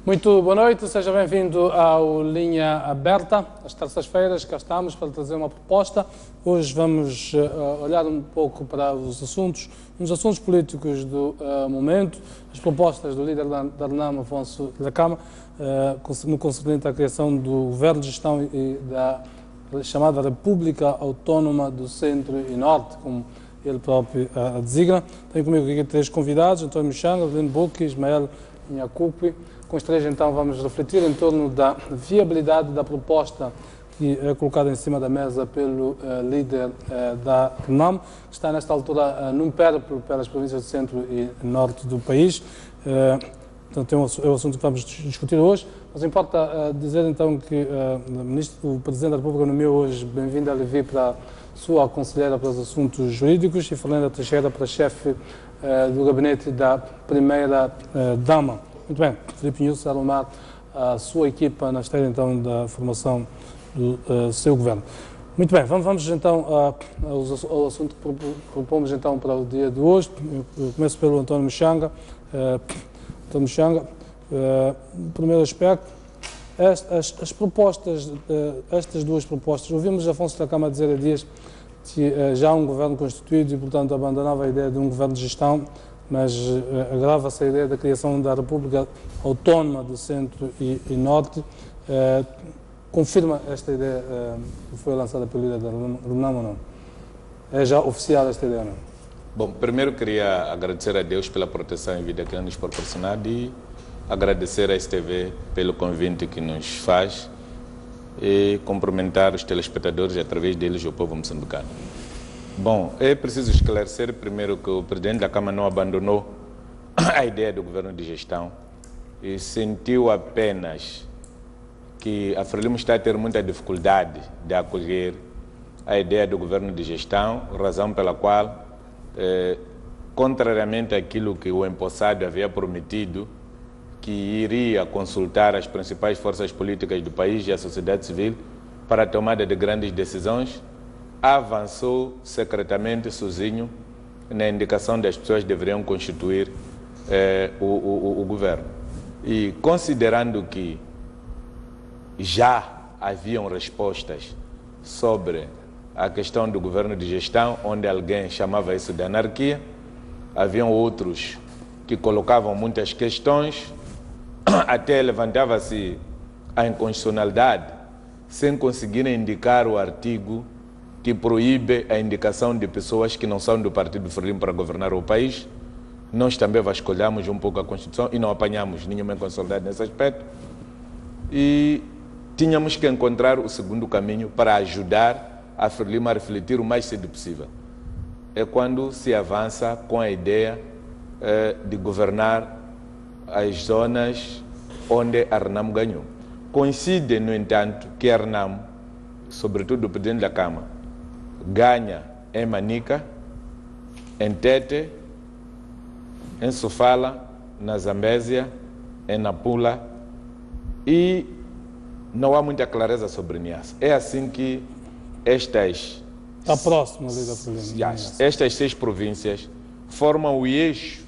Muito boa noite, seja bem-vindo ao Linha Aberta. Às terças-feiras cá estamos para trazer uma proposta. Hoje vamos olhar um pouco para os assuntos políticos do momento, as propostas do líder da RNAM, Afonso da Cama, no concernente à criação do Governo de Gestão e da chamada República Autónoma do Centro e Norte, como ele próprio a designa. Tenho comigo aqui três convidados, António Michanga, Avelino Buque e Ismael Nhacupi. Com os três, então, vamos refletir em torno da viabilidade da proposta que é colocada em cima da mesa pelo líder da RNAM, que está, nesta altura, num périplo pelas províncias do centro e norte do país. Portanto, é o assunto que vamos discutir hoje. Mas importa dizer, então, que o Presidente da República nomeou hoje Bem-vinda Levi para sua conselheira para os assuntos jurídicos e Fernanda Teixeira para chefe do gabinete da primeira-dama. Muito bem, Filipe Nunes a arrumar a sua equipa na esteira, então, da formação do seu governo. Muito bem, vamos então ao assunto que propomos então para o dia de hoje. Eu começo pelo António Michanga. António Michanga, primeiro aspecto, as propostas, estas duas propostas, ouvimos Afonso da Cama dizer há dias que já há um governo constituído e, portanto, abandonava a ideia de um governo de gestão, mas agrava-se a ideia da criação da República Autónoma do Centro e Norte. Confirma esta ideia que foi lançada pelo líder da RNAM ou não? É já oficial esta ideia ou não? Bom, primeiro queria agradecer a Deus pela proteção em vida que nos proporcionado e agradecer à STV pelo convite que nos faz e cumprimentar os telespectadores e, através deles, o povo moçambicano. Bom, é preciso esclarecer primeiro que o Presidente da Câmara não abandonou a ideia do governo de gestão e sentiu apenas que a Frelimo está a ter muita dificuldade de acolher a ideia do governo de gestão, razão pela qual, contrariamente àquilo que o empossado havia prometido, que iria consultar as principais forças políticas do país e a sociedade civil para a tomada de grandes decisões, avançou secretamente, sozinho, na indicação das pessoas que deveriam constituir o governo. E considerando que já haviam respostas sobre a questão do governo de gestão, onde alguém chamava isso de anarquia, haviam outros que colocavam muitas questões, até levantava-se a inconstitucionalidade, sem conseguirem indicar o artigo que proíbe a indicação de pessoas que não são do Partido Frelimo para governar o país. Nós também vasculhamos um pouco a Constituição e não apanhamos nenhuma inconstitucionalidade nesse aspecto. E tínhamos que encontrar o segundo caminho para ajudar a Frelimo a refletir o mais cedo possível. É quando se avança com a ideia de governar as zonas onde a RNAM ganhou. Coincide, no entanto, que a RNAM, sobretudo o Presidente da Câmara, ganha em Manica, em Tete, em Sofala, na Zambésia, em Nampula, e não há muita clareza sobre Niassa. É assim que estas 6 províncias formam o eixo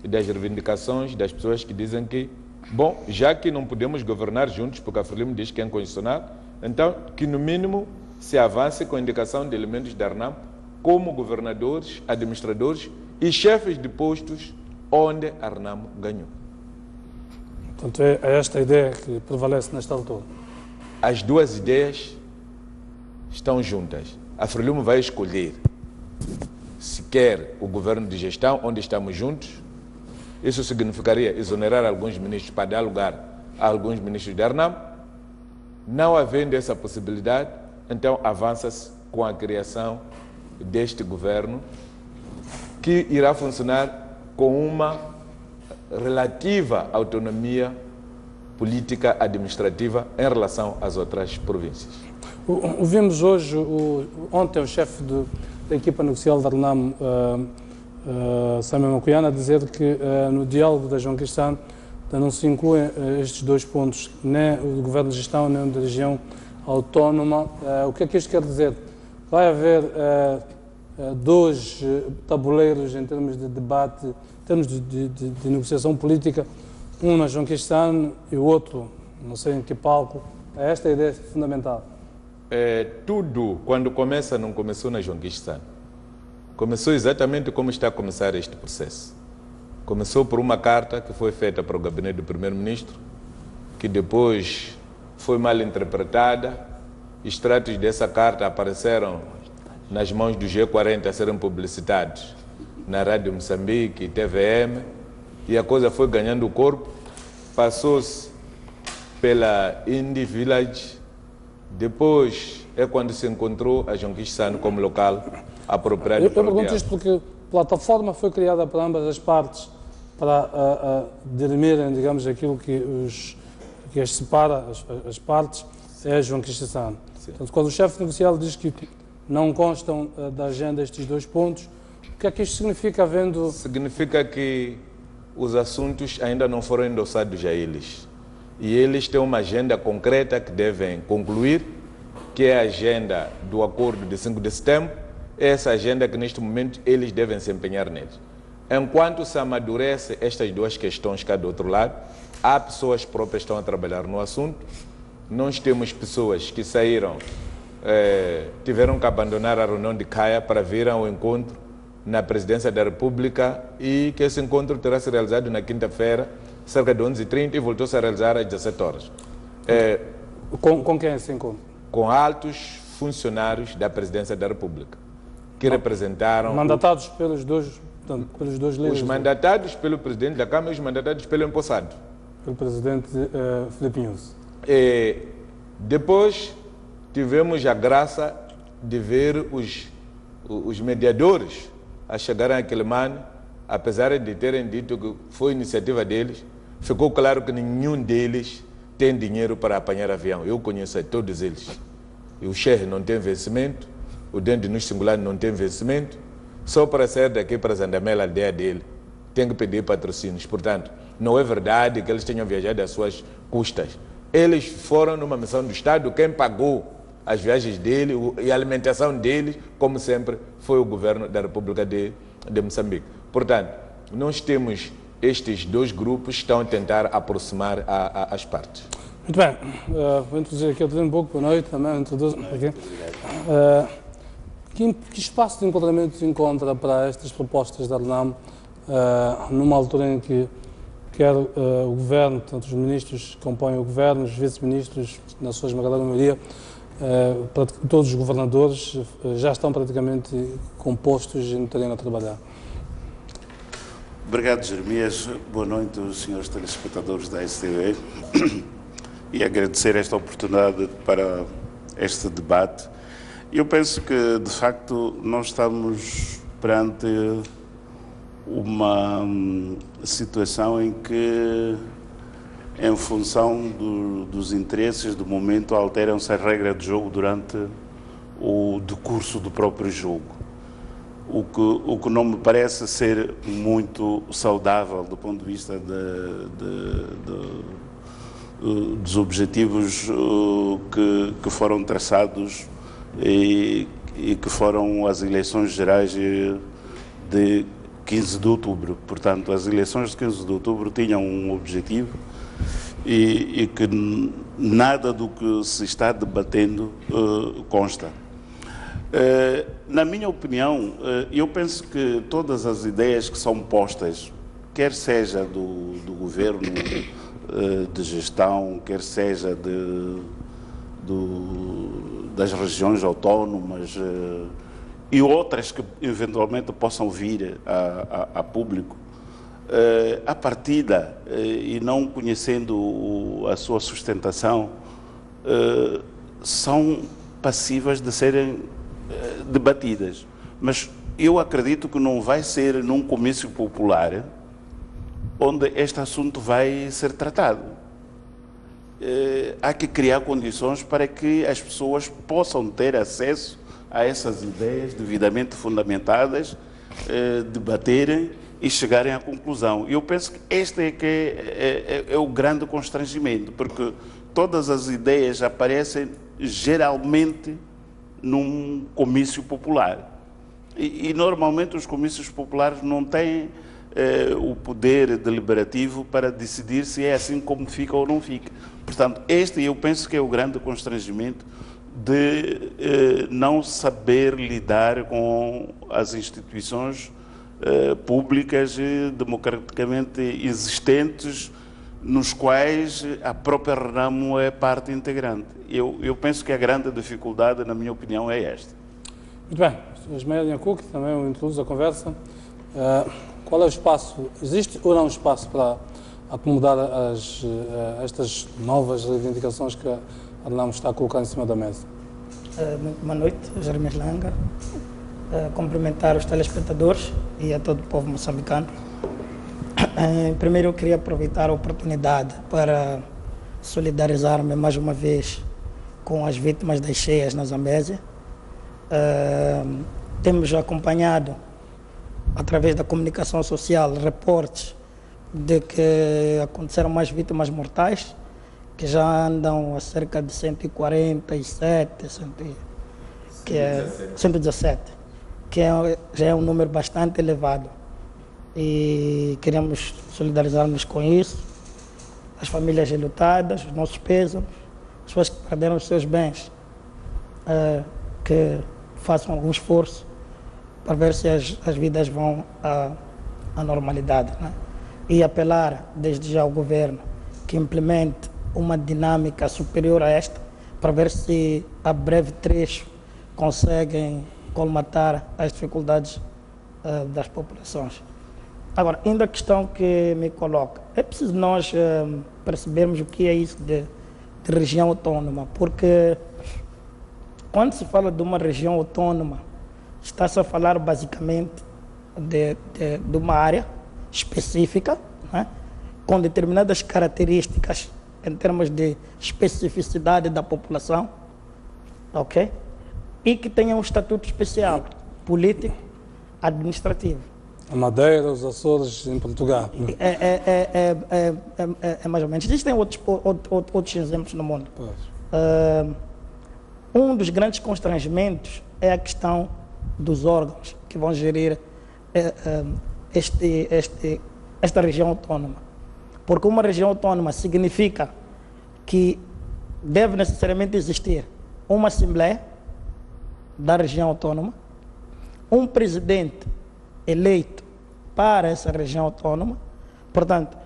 das reivindicações das pessoas que dizem que, bom, já que não podemos governar juntos, porque a Frelimo diz que é inconstitucional, então que no mínimo se avance com a indicação de elementos da RNAM como governadores, administradores e chefes de postos onde a RNAM ganhou. Portanto, é esta a ideia que prevalece nesta altura? As duas ideias estão juntas. A Frelimo vai escolher se quer o governo de gestão, onde estamos juntos. Isso significaria exonerar alguns ministros para dar lugar a alguns ministros da RNAM. Não havendo essa possibilidade, então avança-se com a criação deste governo, que irá funcionar com uma relativa autonomia política administrativa em relação às outras províncias. Ouvimos ontem o chefe da equipa negocial da RNAM, Samuel Macuiana, dizer que no diálogo da João Cristão não se incluem estes dois pontos, nem o do governo de gestão, nem o da região autónoma. O que é que isto quer dizer? Vai haver dois tabuleiros em termos de debate, em termos de negociação política, um na João Quistano e o outro, não sei em que palco. É esta a ideia fundamental. Tudo, quando começa, não começou na João Quistano. Começou exatamente como está a começar este processo. Começou por uma carta que foi feita para o gabinete do primeiro-ministro, que depois foi mal interpretada. Extratos dessa carta apareceram nas mãos do G40 a serem publicitados na Rádio Moçambique e TVM, e a coisa foi ganhando corpo, passou-se pela Indie Village, depois é quando se encontrou a João Quistano como local apropriado. Eu pergunto isto porque a plataforma foi criada para ambas as partes para dirimirem, digamos, aquilo que as separa, as partes, é a João Quistano. Portanto, quando o chefe negocial diz que não constam da agenda estes dois pontos, o que é que isto significa, havendo... Significa que os assuntos ainda não foram endossados a eles. E eles têm uma agenda concreta que devem concluir, que é a agenda do acordo de 5 de setembro. É essa agenda que, neste momento, eles devem se empenhar neles. Enquanto se amadurece estas duas questões cá do outro lado, há pessoas próprias que estão a trabalhar no assunto. Nós temos pessoas que saíram, tiveram que abandonar a reunião de Caia para vir ao encontro na Presidência da República, e que esse encontro terá se realizado na quinta-feira, cerca de 11h30, e voltou-se a realizar às 17 horas. Com quem é esse encontro? Com altos funcionários da Presidência da República, que representaram... Mandatados pelos dois líderes? Os mandatados pelo Presidente da Câmara e os mandatados pelo empossado. Pelo Presidente Filipe Nyusi. Depois tivemos a graça de ver os mediadores a chegarem àquele mano, apesar de terem dito que foi iniciativa deles. Ficou claro que nenhum deles tem dinheiro para apanhar avião. Eu conheço a todos eles. E o Chefe não tem vencimento, o Dente no Singular não tem vencimento. Só para sair daqui para Zandamela, a aldeia dele, tem que pedir patrocínios. Portanto, não é verdade que eles tenham viajado às suas custas. Eles foram numa missão do Estado. Quem pagou as viagens dele e a alimentação deles, como sempre, foi o governo da República de Moçambique. Portanto, nós temos estes dois grupos que estão a tentar aproximar as partes. Muito bem. Vou introduzir aqui o pouco. Boa noite também. Introduzo aqui. Que espaço de enquadramento se encontra para estas propostas da RENAM numa altura em que quer o Governo, tanto os ministros que compõem o Governo, os vice-ministros, na sua esmagadora maioria, todos os governadores já estão praticamente compostos e não terem a trabalhar? Obrigado, Jeremias. Boa noite aos senhores telespectadores da STV e agradecer esta oportunidade para este debate. Eu penso que, de facto, nós estamos perante uma situação em que, em função dos interesses do momento, alteram-se as regras de jogo durante o decurso do próprio jogo. O que não me parece ser muito saudável do ponto de vista dos objetivos que foram traçados e que foram as eleições gerais de 15 de outubro. Portanto, as eleições de 15 de outubro tinham um objetivo e que nada do que se está debatendo consta. Na minha opinião, eu penso que todas as ideias que são postas, quer seja do governo de gestão, quer seja das regiões autónomas e outras que eventualmente possam vir a público, à partida, e não conhecendo a sua sustentação, são passíveis de serem debatidas. Mas eu acredito que não vai ser num comício popular onde este assunto vai ser tratado. Há que criar condições para que as pessoas possam ter acesso a essas ideias devidamente fundamentadas, debaterem e chegarem à conclusão. Eu penso que este é o grande constrangimento, porque todas as ideias aparecem geralmente num comício popular. E normalmente os comícios populares não têm o poder deliberativo para decidir se é assim como fica ou não fica. Portanto, este eu penso que é o grande constrangimento de não saber lidar com as instituições públicas democraticamente existentes, nos quais a própria Renamo é parte integrante. Eu penso que a grande dificuldade, na minha opinião, é esta. Muito bem. Ismael Nhacuc, também introduz a conversa. Qual é o espaço? Existe ou não espaço para acomodar estas novas reivindicações que a Renamo está a colocar em cima da mesa? Muito boa noite, Jeremias Langa. Cumprimentar os telespectadores e a todo o povo moçambicano. Primeiro, eu queria aproveitar a oportunidade para solidarizar-me mais uma vez com as vítimas das cheias na Zambésia. Temos acompanhado, através da comunicação social, reportes de que aconteceram mais vítimas mortais, que já andam a cerca de 147, 117, que já é um número bastante elevado. E queremos solidarizar-nos com isso, as famílias enlutadas, os nossos pêsames, as pessoas que perderam os seus bens, que façam algum esforço para ver se as vidas vão à normalidade, né? E apelar desde já ao governo que implemente uma dinâmica superior a esta, para ver se a breve trecho conseguem colmatar as dificuldades das populações. Agora, ainda a questão que me coloca, é preciso nós percebermos o que é isso de região autônoma, porque quando se fala de uma região autônoma, está-se a falar basicamente de uma área específica, né, com determinadas características em termos de especificidade da população, ok? E que tenha um estatuto especial, político, administrativo. A Madeira, os Açores, em Portugal. É mais ou menos. Existem outros exemplos no mundo. Um dos grandes constrangimentos é a questão dos órgãos que vão gerir esta região autônoma. Porque uma região autônoma significa que deve necessariamente existir uma Assembleia da região autônoma, um presidente eleito para essa região autônoma. Portanto,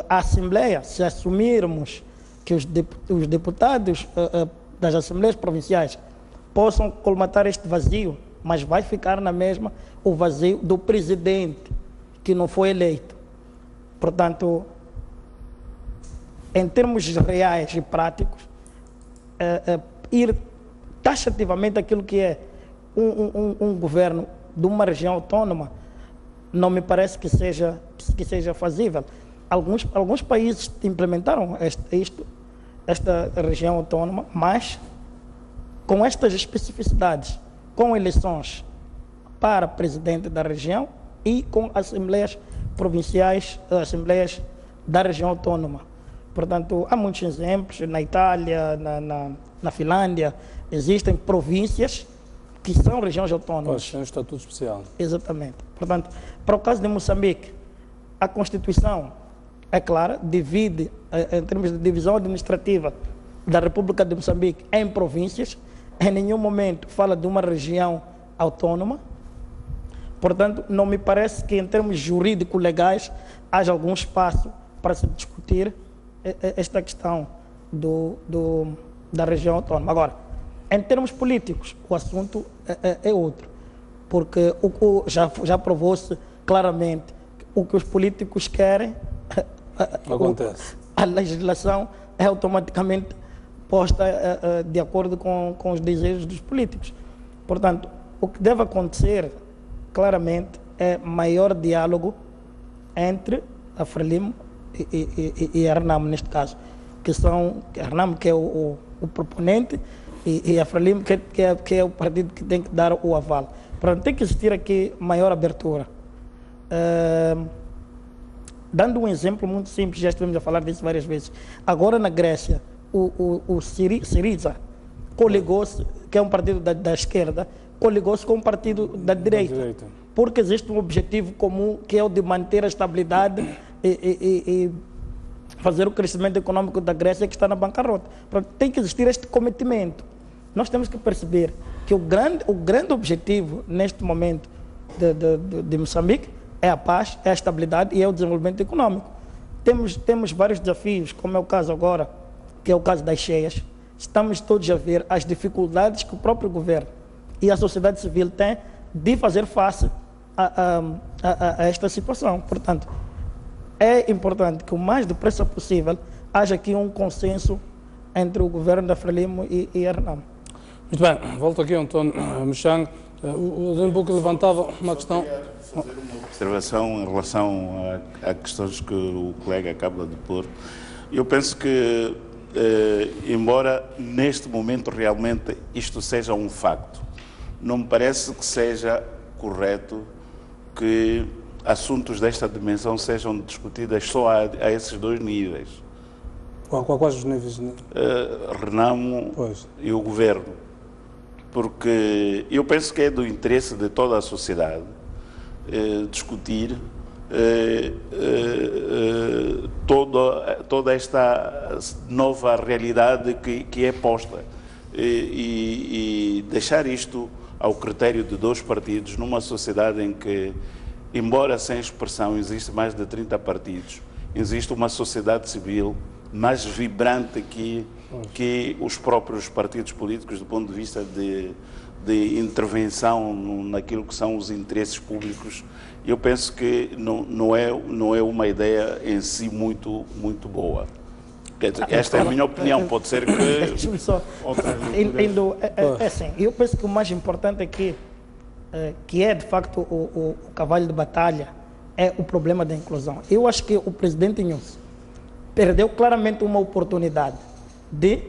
a Assembleia, se assumirmos que os deputados das Assembleias Provinciais possam colmatar este vazio, mas vai ficar na mesma o vazio do presidente que não foi eleito. Portanto, em termos reais e práticos, ir taxativamente aquilo que é um governo de uma região autônoma não me parece que seja fazível. Alguns países implementaram esta região autônoma, mas com estas especificidades, com eleições para presidente da região e com assembleias provinciais, assembleias da região autônoma. Portanto, há muitos exemplos. Na Itália, na Finlândia, existem províncias que são regiões autônomas. Pois, é um estatuto especial. Exatamente. Portanto, para o caso de Moçambique, a Constituição, é clara, divide, em termos de divisão administrativa da República de Moçambique em províncias. Em nenhum momento fala de uma região autônoma. Portanto, não me parece que em termos jurídico-legais haja algum espaço para se discutir esta questão da região autônoma. Agora, em termos políticos, o assunto é outro, porque já provou-se claramente o que os políticos querem, acontece. A legislação é automaticamente posta de acordo com os desejos dos políticos. Portanto, o que deve acontecer claramente é maior diálogo entre a Frelimo e a Renamo, neste caso, a Renamo que é o proponente e a Frelimo que é o partido que tem que dar o aval. Portanto, tem que existir aqui maior abertura. Dando um exemplo muito simples, já estivemos a falar disso várias vezes. Agora na Grécia, o Syriza coligou-se, que é um partido da esquerda, coligou-se com um partido da direita. porque existe um objetivo comum que é o de manter a estabilidade e fazer o crescimento econômico da Grécia que está na bancarrota. Tem que existir este cometimento. Nós temos que perceber que o grande objetivo neste momento de Moçambique é a paz, é a estabilidade e é o desenvolvimento econômico. Temos vários desafios, como é o caso agora, que é o caso das cheias. Estamos todos a ver as dificuldades que o próprio governo e a sociedade civil têm de fazer face a esta situação. Portanto, é importante que o mais depressa possível haja aqui um consenso entre o governo da Frelimo e a RENAM. Muito bem, volto aqui ao António Mchang. O Limbuco levantava uma questão. Fazer uma observação em relação a questões que o colega acaba de pôr. Eu penso que, embora neste momento realmente isto seja um facto, não me parece que seja correto que assuntos desta dimensão sejam discutidos só a esses dois níveis. Quais os níveis? RENAMO e o governo. Porque eu penso que é do interesse de toda a sociedade discutir toda esta nova realidade que é posta e deixar isto ao critério de dois partidos numa sociedade em que, embora sem expressão, existe mais de 30 partidos, existe uma sociedade civil mais vibrante que os próprios partidos políticos do ponto de vista de intervenção naquilo que são os interesses públicos. Eu penso que não é uma ideia em si muito boa. Quer dizer, esta é a minha opinião, pode ser que... Deixa-me só... assim, eu penso que o mais importante aqui, que é de facto o cavalo de batalha, é o problema da inclusão. Eu acho que o presidente Inhosso perdeu claramente uma oportunidade de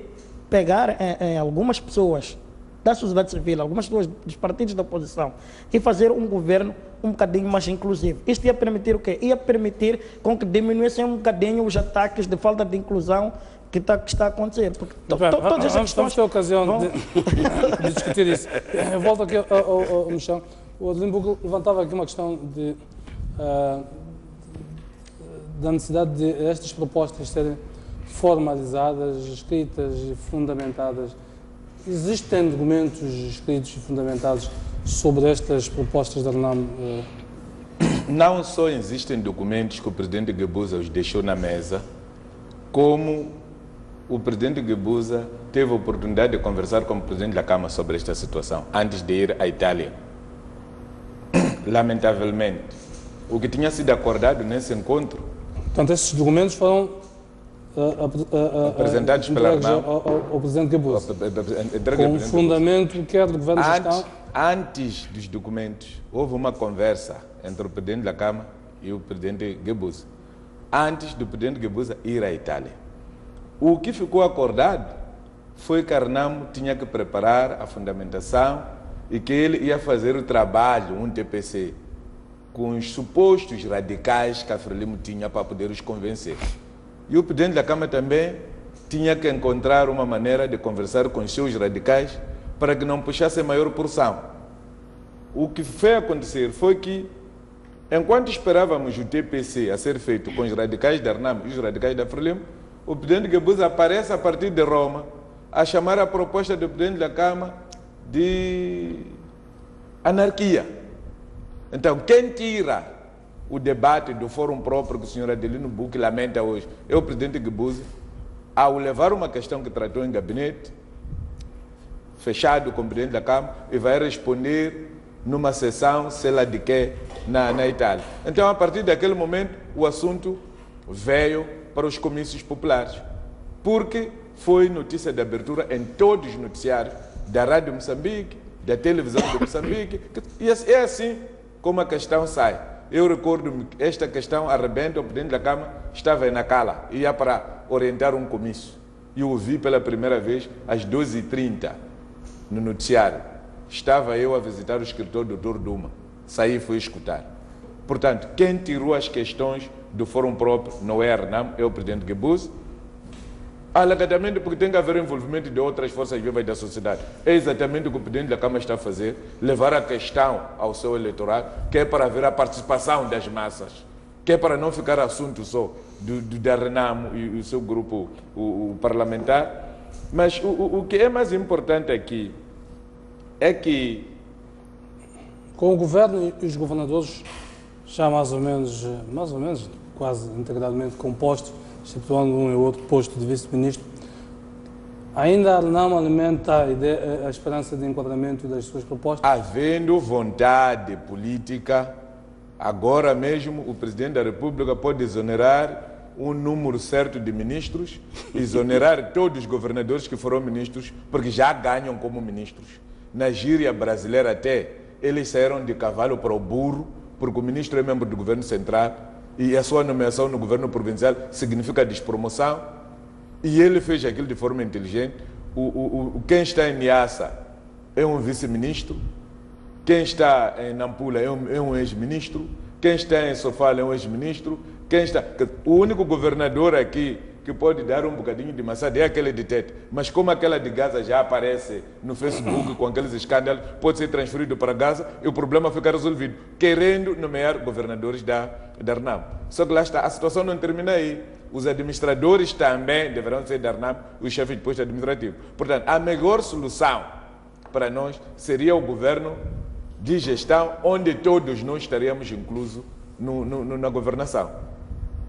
pegar em algumas pessoas da sociedade civil, algumas pessoas dos partidos da oposição e fazer um governo um bocadinho mais inclusivo. Isto ia permitir o quê? Ia permitir com que diminuíssem um bocadinho os ataques de falta de inclusão que está a acontecer. Porque todas essas questões... Vamos ter a ocasião de discutir isso. Eu volto aqui ao Michel. O Limbuco levantava aqui uma questão da necessidade de estas propostas serem formalizadas, escritas e fundamentadas. Existem documentos escritos e fundamentados sobre estas propostas da RENAM? Não só existem documentos que o presidente Guebuza os deixou na mesa, como o presidente Guebuza teve a oportunidade de conversar com o presidente da Câmara sobre esta situação, antes de ir à Itália. Lamentavelmente, o que tinha sido acordado nesse encontro... Portanto, esses documentos foram apresentados pela RENAM ao presidente Guebuza, com um fundamento quer do governo de gestão. Antes dos documentos, houve uma conversa entre o presidente da Câmara e o presidente Guebuza, antes do presidente Guebuza ir à Itália. O que ficou acordado foi que a RENAM tinha que preparar a fundamentação e que ele ia fazer o trabalho, um TPC, com os supostos radicais que a Frelimo tinha para poder os convencer. E o presidente da Câmara também tinha que encontrar uma maneira de conversar com os seus radicais para que não puxassem maior porção. O que foi acontecer foi que, enquanto esperávamos o TPC a ser feito com os radicais da RENAM e os radicais da Frelimo, o presidente Guebuza aparece a partir de Roma a chamar a proposta do presidente da Câmara de anarquia. Então, quem tira o debate do fórum próprio que o senhor Adelino Buque lamenta hoje é o presidente Guebuza, ao levar uma questão que tratou em gabinete, fechado com o presidente da Câmara, e vai responder numa sessão, sei lá de quê, na Itália. Então, a partir daquele momento, o assunto veio para os comícios populares, porque foi notícia de abertura em todos os noticiários da Rádio Moçambique, da televisão de Moçambique, e é assim como a questão sai. Eu recordo-me que esta questão arrebenta, o presidente da Câmara estava em Nacala, ia para orientar um comício. E ouvi pela primeira vez às 12h30 no noticiário. Estava eu a visitar o escritor Dr. Duma. Saí e fui escutar. Portanto, quem tirou as questões do fórum próprio não é a RENAM, é o presidente Guebuza. alegadamente porque tem que haver envolvimento de outras forças vivas da sociedade. É exatamente o que o presidente da Câmara está a fazer, levar a questão ao seu eleitorado, que é para ver a participação das massas, que é para não ficar assunto só da Renamo e o seu grupo o parlamentar. Mas o que é mais importante aqui é que com o governo e os governadores já mais ou menos quase integralmente compostos, excetuando um e outro posto de vice-ministro, ainda a Renamo alimenta a esperança de enquadramento das suas propostas? Havendo vontade política, agora mesmo o Presidente da República pode exonerar um número certo de ministros, exonerar todos os governadores que foram ministros, porque já ganham como ministros. Na gíria brasileira até, eles saíram de cavalo para o burro, porque o ministro é membro do governo central e a sua nomeação no governo provincial significa despromoção, e ele fez aquilo de forma inteligente. Quem está em Niassa é um vice-ministro, quem está em Nampula é um ex-ministro, quem está em Sofala é um ex-ministro, o único governador aqui que pode dar um bocadinho de maçada é aquele de Tete, mas como aquela de Gaza já aparece no Facebook com aqueles escândalos, pode ser transferido para Gaza e o problema fica resolvido, querendo nomear governadores da Renamo. Só que lá está, a situação não termina aí. Os administradores também deverão ser da Renamo, os chefes de posto administrativo. Portanto, a melhor solução para nós seria o governo de gestão, onde todos nós estaríamos inclusos na governação.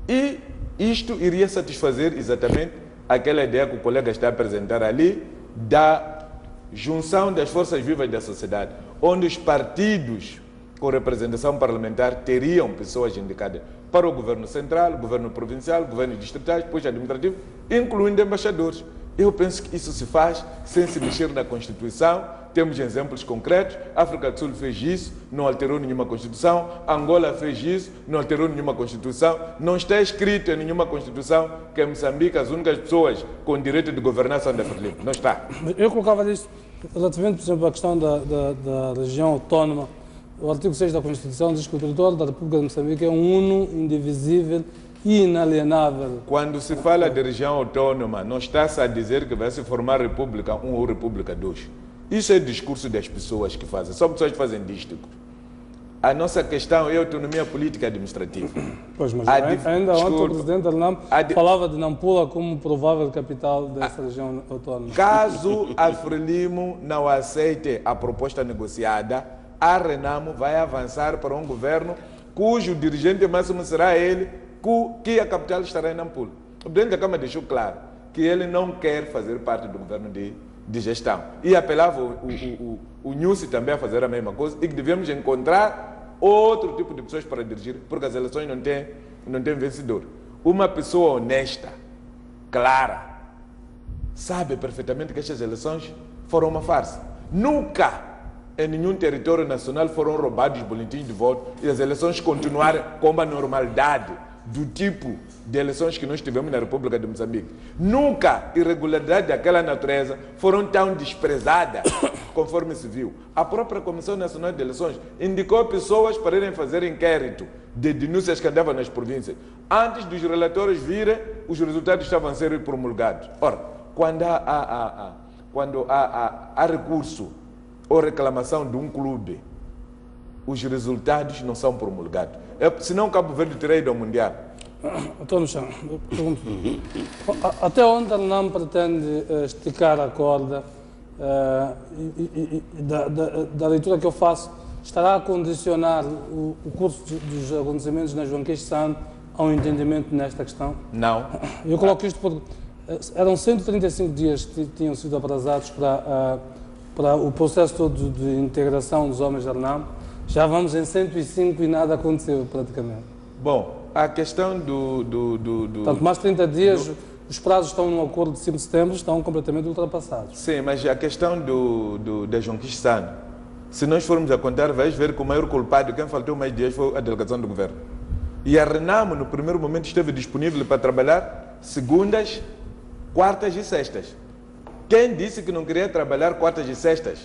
E isto iria satisfazer exatamente aquela ideia que o colega está a apresentar ali, da junção das forças vivas da sociedade, onde os partidos com representação parlamentar teriam pessoas indicadas para o governo central, governo provincial, governo distritais, posto administrativo, incluindo embaixadores. Eu penso que isso se faz sem se mexer na Constituição. Temos exemplos concretos. A África do Sul fez isso, não alterou nenhuma Constituição. Angola fez isso, não alterou nenhuma Constituição. Não está escrito em nenhuma Constituição que em Moçambique as únicas pessoas com direito de governar são da Frelimo. Não está. Eu colocava isto relativamente, por exemplo, à questão da região autónoma. O artigo 6 da Constituição diz que o território da República de Moçambique é um uno, indivisível e inalienável. Quando se fala de região autónoma, não está-se a dizer que vai se formar República 1 ou República 2. Isso é discurso das pessoas que fazem. São pessoas que fazem dístico. A nossa questão é a autonomia política e administrativa. Pois, mas ainda ontem o Presidente da Renamo falava de Nampula como provável capital dessa região autónoma. Caso a Frelimo não aceite a proposta negociada, a Renamo vai avançar para um governo cujo dirigente máximo será ele, que a capital estará em Nampula. O presidente da Câmara deixou claro que ele não quer fazer parte do governo de gestão. E apelava o Nussi também a fazer a mesma coisa, e que devemos encontrar outro tipo de pessoas para dirigir, porque as eleições não têm vencedor. Uma pessoa honesta, clara, sabe perfeitamente que estas eleições foram uma farsa. Nunca em nenhum território nacional foram roubados os boletins de voto e as eleições continuaram com a normalidade do tipo de eleições que nós tivemos na República de Moçambique. Nunca irregularidades daquela natureza foram tão desprezadas conforme se viu. A própria Comissão Nacional de Eleições indicou pessoas para irem fazer inquérito de denúncias que andavam nas províncias. Antes dos relatórios virem, os resultados estavam a ser promulgados. Ora, quando há recurso ou reclamação de um clube, os resultados não são promulgados. Senão Cabo Verde teria ido ao Mundial. Estou no chão. Até onde a Renamo pretende esticar a corda da leitura que eu faço, estará a condicionar o curso dos acontecimentos na João Queixe Santo a um entendimento nesta questão? Não. Eu coloco isto porque eram 135 dias que tinham sido aprazados para o processo todo de integração dos homens da Renamo. Já vamos em 105 e nada aconteceu praticamente. Bom, a questão Portanto, mais 30 dias, os prazos estão no acordo de 5 de setembro, estão completamente ultrapassados. Sim, mas a questão da João Queixe Santo, se nós formos a contar, vais ver que o maior culpado, quem faltou mais dias, foi a delegação do governo. E a Renamo, no primeiro momento, esteve disponível para trabalhar segundas, quartas e sextas. Quem disse que não queria trabalhar quartas e sextas,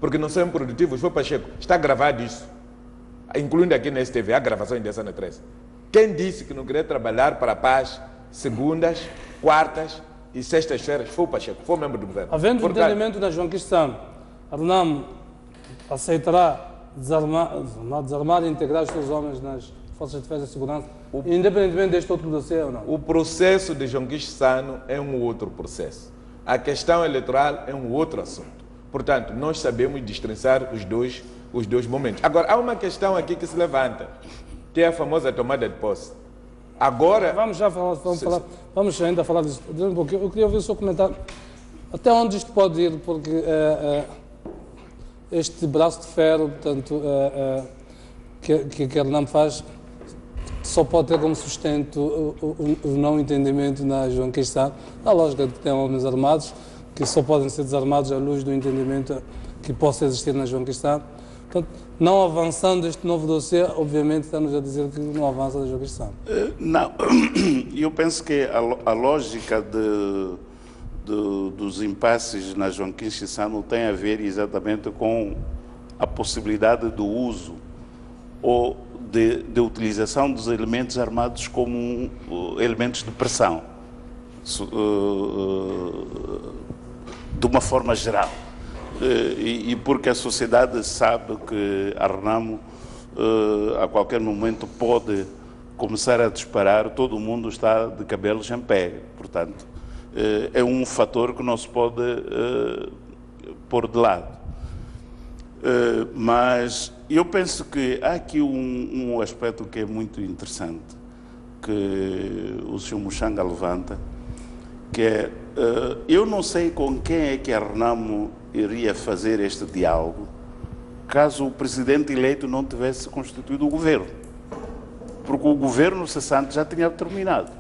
porque não são produtivos, foi Pacheco. Está gravado isso, incluindo aqui na STV, a gravação dessa na 13. Quem disse que não queria trabalhar para a paz segundas, quartas e sextas-feiras foi o Pacheco, foi o membro do governo. Havendo entendimento na João Quistão, a RENAM aceitará desarmar e integrar os seus homens nas Forças de Defesa e Segurança, independentemente deste outro dossiê ou não? O processo de João Quistão é um outro processo. A questão eleitoral é um outro assunto. Portanto, nós sabemos destrinçar os dois momentos. Agora, há uma questão aqui que se levanta, que é a famosa tomada de posse. Agora... Vamos ainda falar disso. Eu queria ouvir o seu comentário. Até onde isto pode ir, porque este braço de ferro, portanto, que a RENAM faz, só pode ter como sustento o não entendimento na João Quistão, na lógica de que tem homens armados, que só podem ser desarmados à luz do entendimento que possa existir na João Quistão. Portanto, não avançando este novo dossiê, obviamente estamos a dizer que não avança da João Quistão. Não, eu penso que a lógica dos impasses na João Quistão tem a ver exatamente com a possibilidade do uso ou de utilização dos elementos armados como elementos de pressão, de uma forma geral. E porque a sociedade sabe que a RENAM a qualquer momento pode começar a disparar, todo mundo está de cabelos em pé. Portanto, é um fator que não se pode pôr de lado. Mas eu penso que há aqui um aspecto que é muito interessante, que o Sr. Muxanga levanta, que é, eu não sei com quem é que a RENAM iria fazer este diálogo caso o presidente eleito não tivesse constituído o governo, porque o governo cessante já tinha terminado.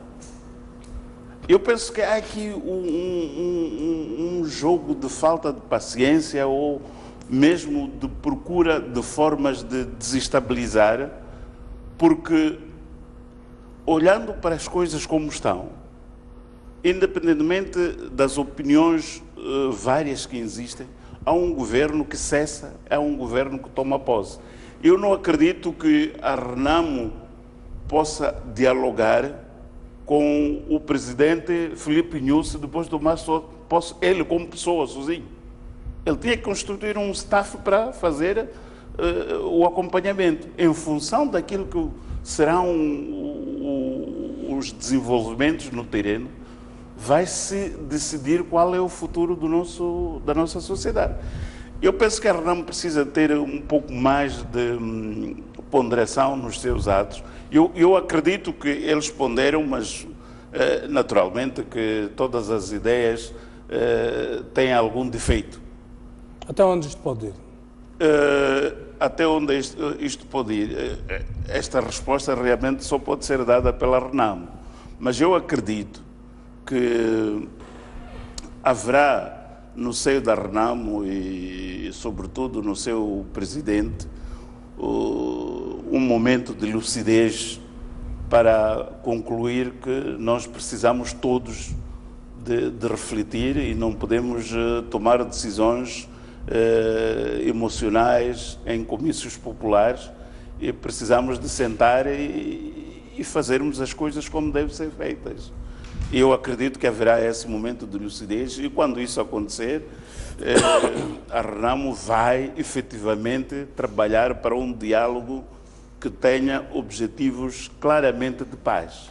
Eu penso que há aqui um jogo de falta de paciência ou mesmo de procura de formas de desestabilizar, porque olhando para as coisas como estão, independentemente das opiniões várias que existem, há um governo que cessa, há um governo que toma posse. Eu não acredito que a RENAM possa dialogar com o presidente Filipe Nyusi depois de tomar posse, ele como pessoa, sozinho. Ele tinha que constituir um staff para fazer o acompanhamento, em função daquilo que serão os desenvolvimentos no terreno. Vai-se decidir qual é o futuro da nossa sociedade. Eu penso que a RENAM precisa ter um pouco mais de ponderação nos seus atos. Eu acredito que eles ponderam, mas naturalmente que todas as ideias têm algum defeito. Até onde isto pode ir? Até onde isto pode ir? Esta resposta realmente só pode ser dada pela RENAM. Mas eu acredito que haverá no seio da RENAM e, sobretudo, no seu presidente, um momento de lucidez para concluir que nós precisamos todos de refletir e não podemos tomar decisões emocionais em comícios populares, e precisamos de sentar e fazermos as coisas como devem ser feitas. Eu acredito que haverá esse momento de lucidez e quando isso acontecer, a RENAM vai efetivamente trabalhar para um diálogo que tenha objetivos claramente de paz.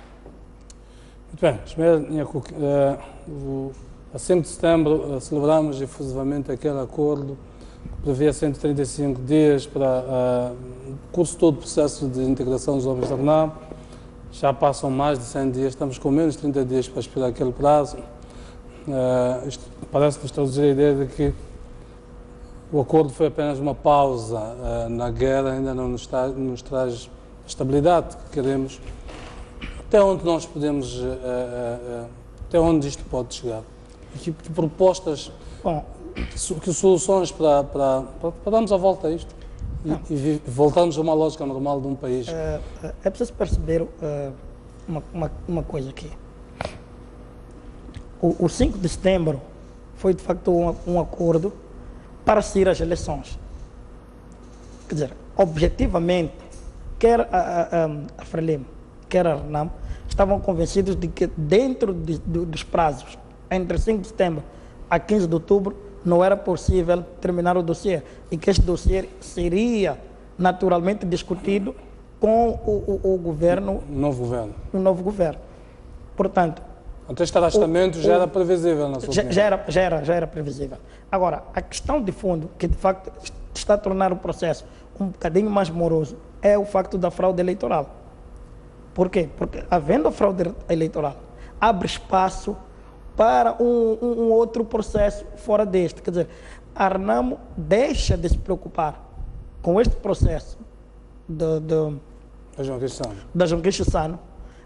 Muito bem, Ismael Nhakuk, a 5 de setembro celebramos efusivamente aquele acordo que previa 135 dias para o curso todo o processo de integração dos homens da RENAM. Já passam mais de 100 dias, estamos com menos de 30 dias para expirar aquele prazo. Isto parece-nos traduzir a ideia de que o acordo foi apenas uma pausa na guerra, ainda não nos traz a estabilidade que queremos. Até onde nós podemos, até onde isto pode chegar? Que propostas, que soluções para darmos a volta a isto? E voltamos a uma lógica normal de um país. É preciso perceber uma coisa aqui. O 5 de setembro foi, de facto, um acordo para sair às eleições. Quer dizer, objetivamente, quer a FRELIM, quer a RENAM, estavam convencidos de que, dentro dos prazos entre 5 de setembro a 15 de outubro, não era possível terminar o dossiê e que este dossiê seria naturalmente discutido com o governo, um novo governo. Portanto, até este arrastamento já era previsível, na sua opinião? Já era previsível. Agora, a questão de fundo, que de facto está a tornar o processo um bocadinho mais moroso, é o facto da fraude eleitoral. Por quê? Porque, havendo a fraude eleitoral, abre espaço para um outro processo fora deste. Quer dizer, a Renamo deixa de se preocupar com este processo da João Quixano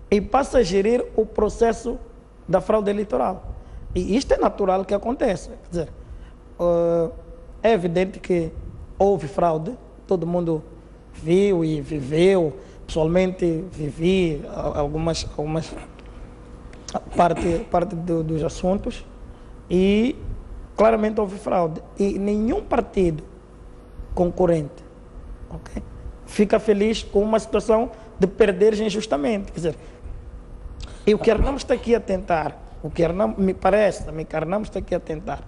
e passa a gerir o processo da fraude eleitoral. E isto é natural que aconteça. Quer dizer, é evidente que houve fraude, todo mundo viu e viveu, pessoalmente vivi algumas parte dos assuntos e claramente houve fraude. E nenhum partido concorrente, okay, fica feliz com uma situação de perder injustamente. Quer dizer, e o que a Renamo está aqui a tentar, o que a Renamo, me parece também que a Renamo está aqui a tentar,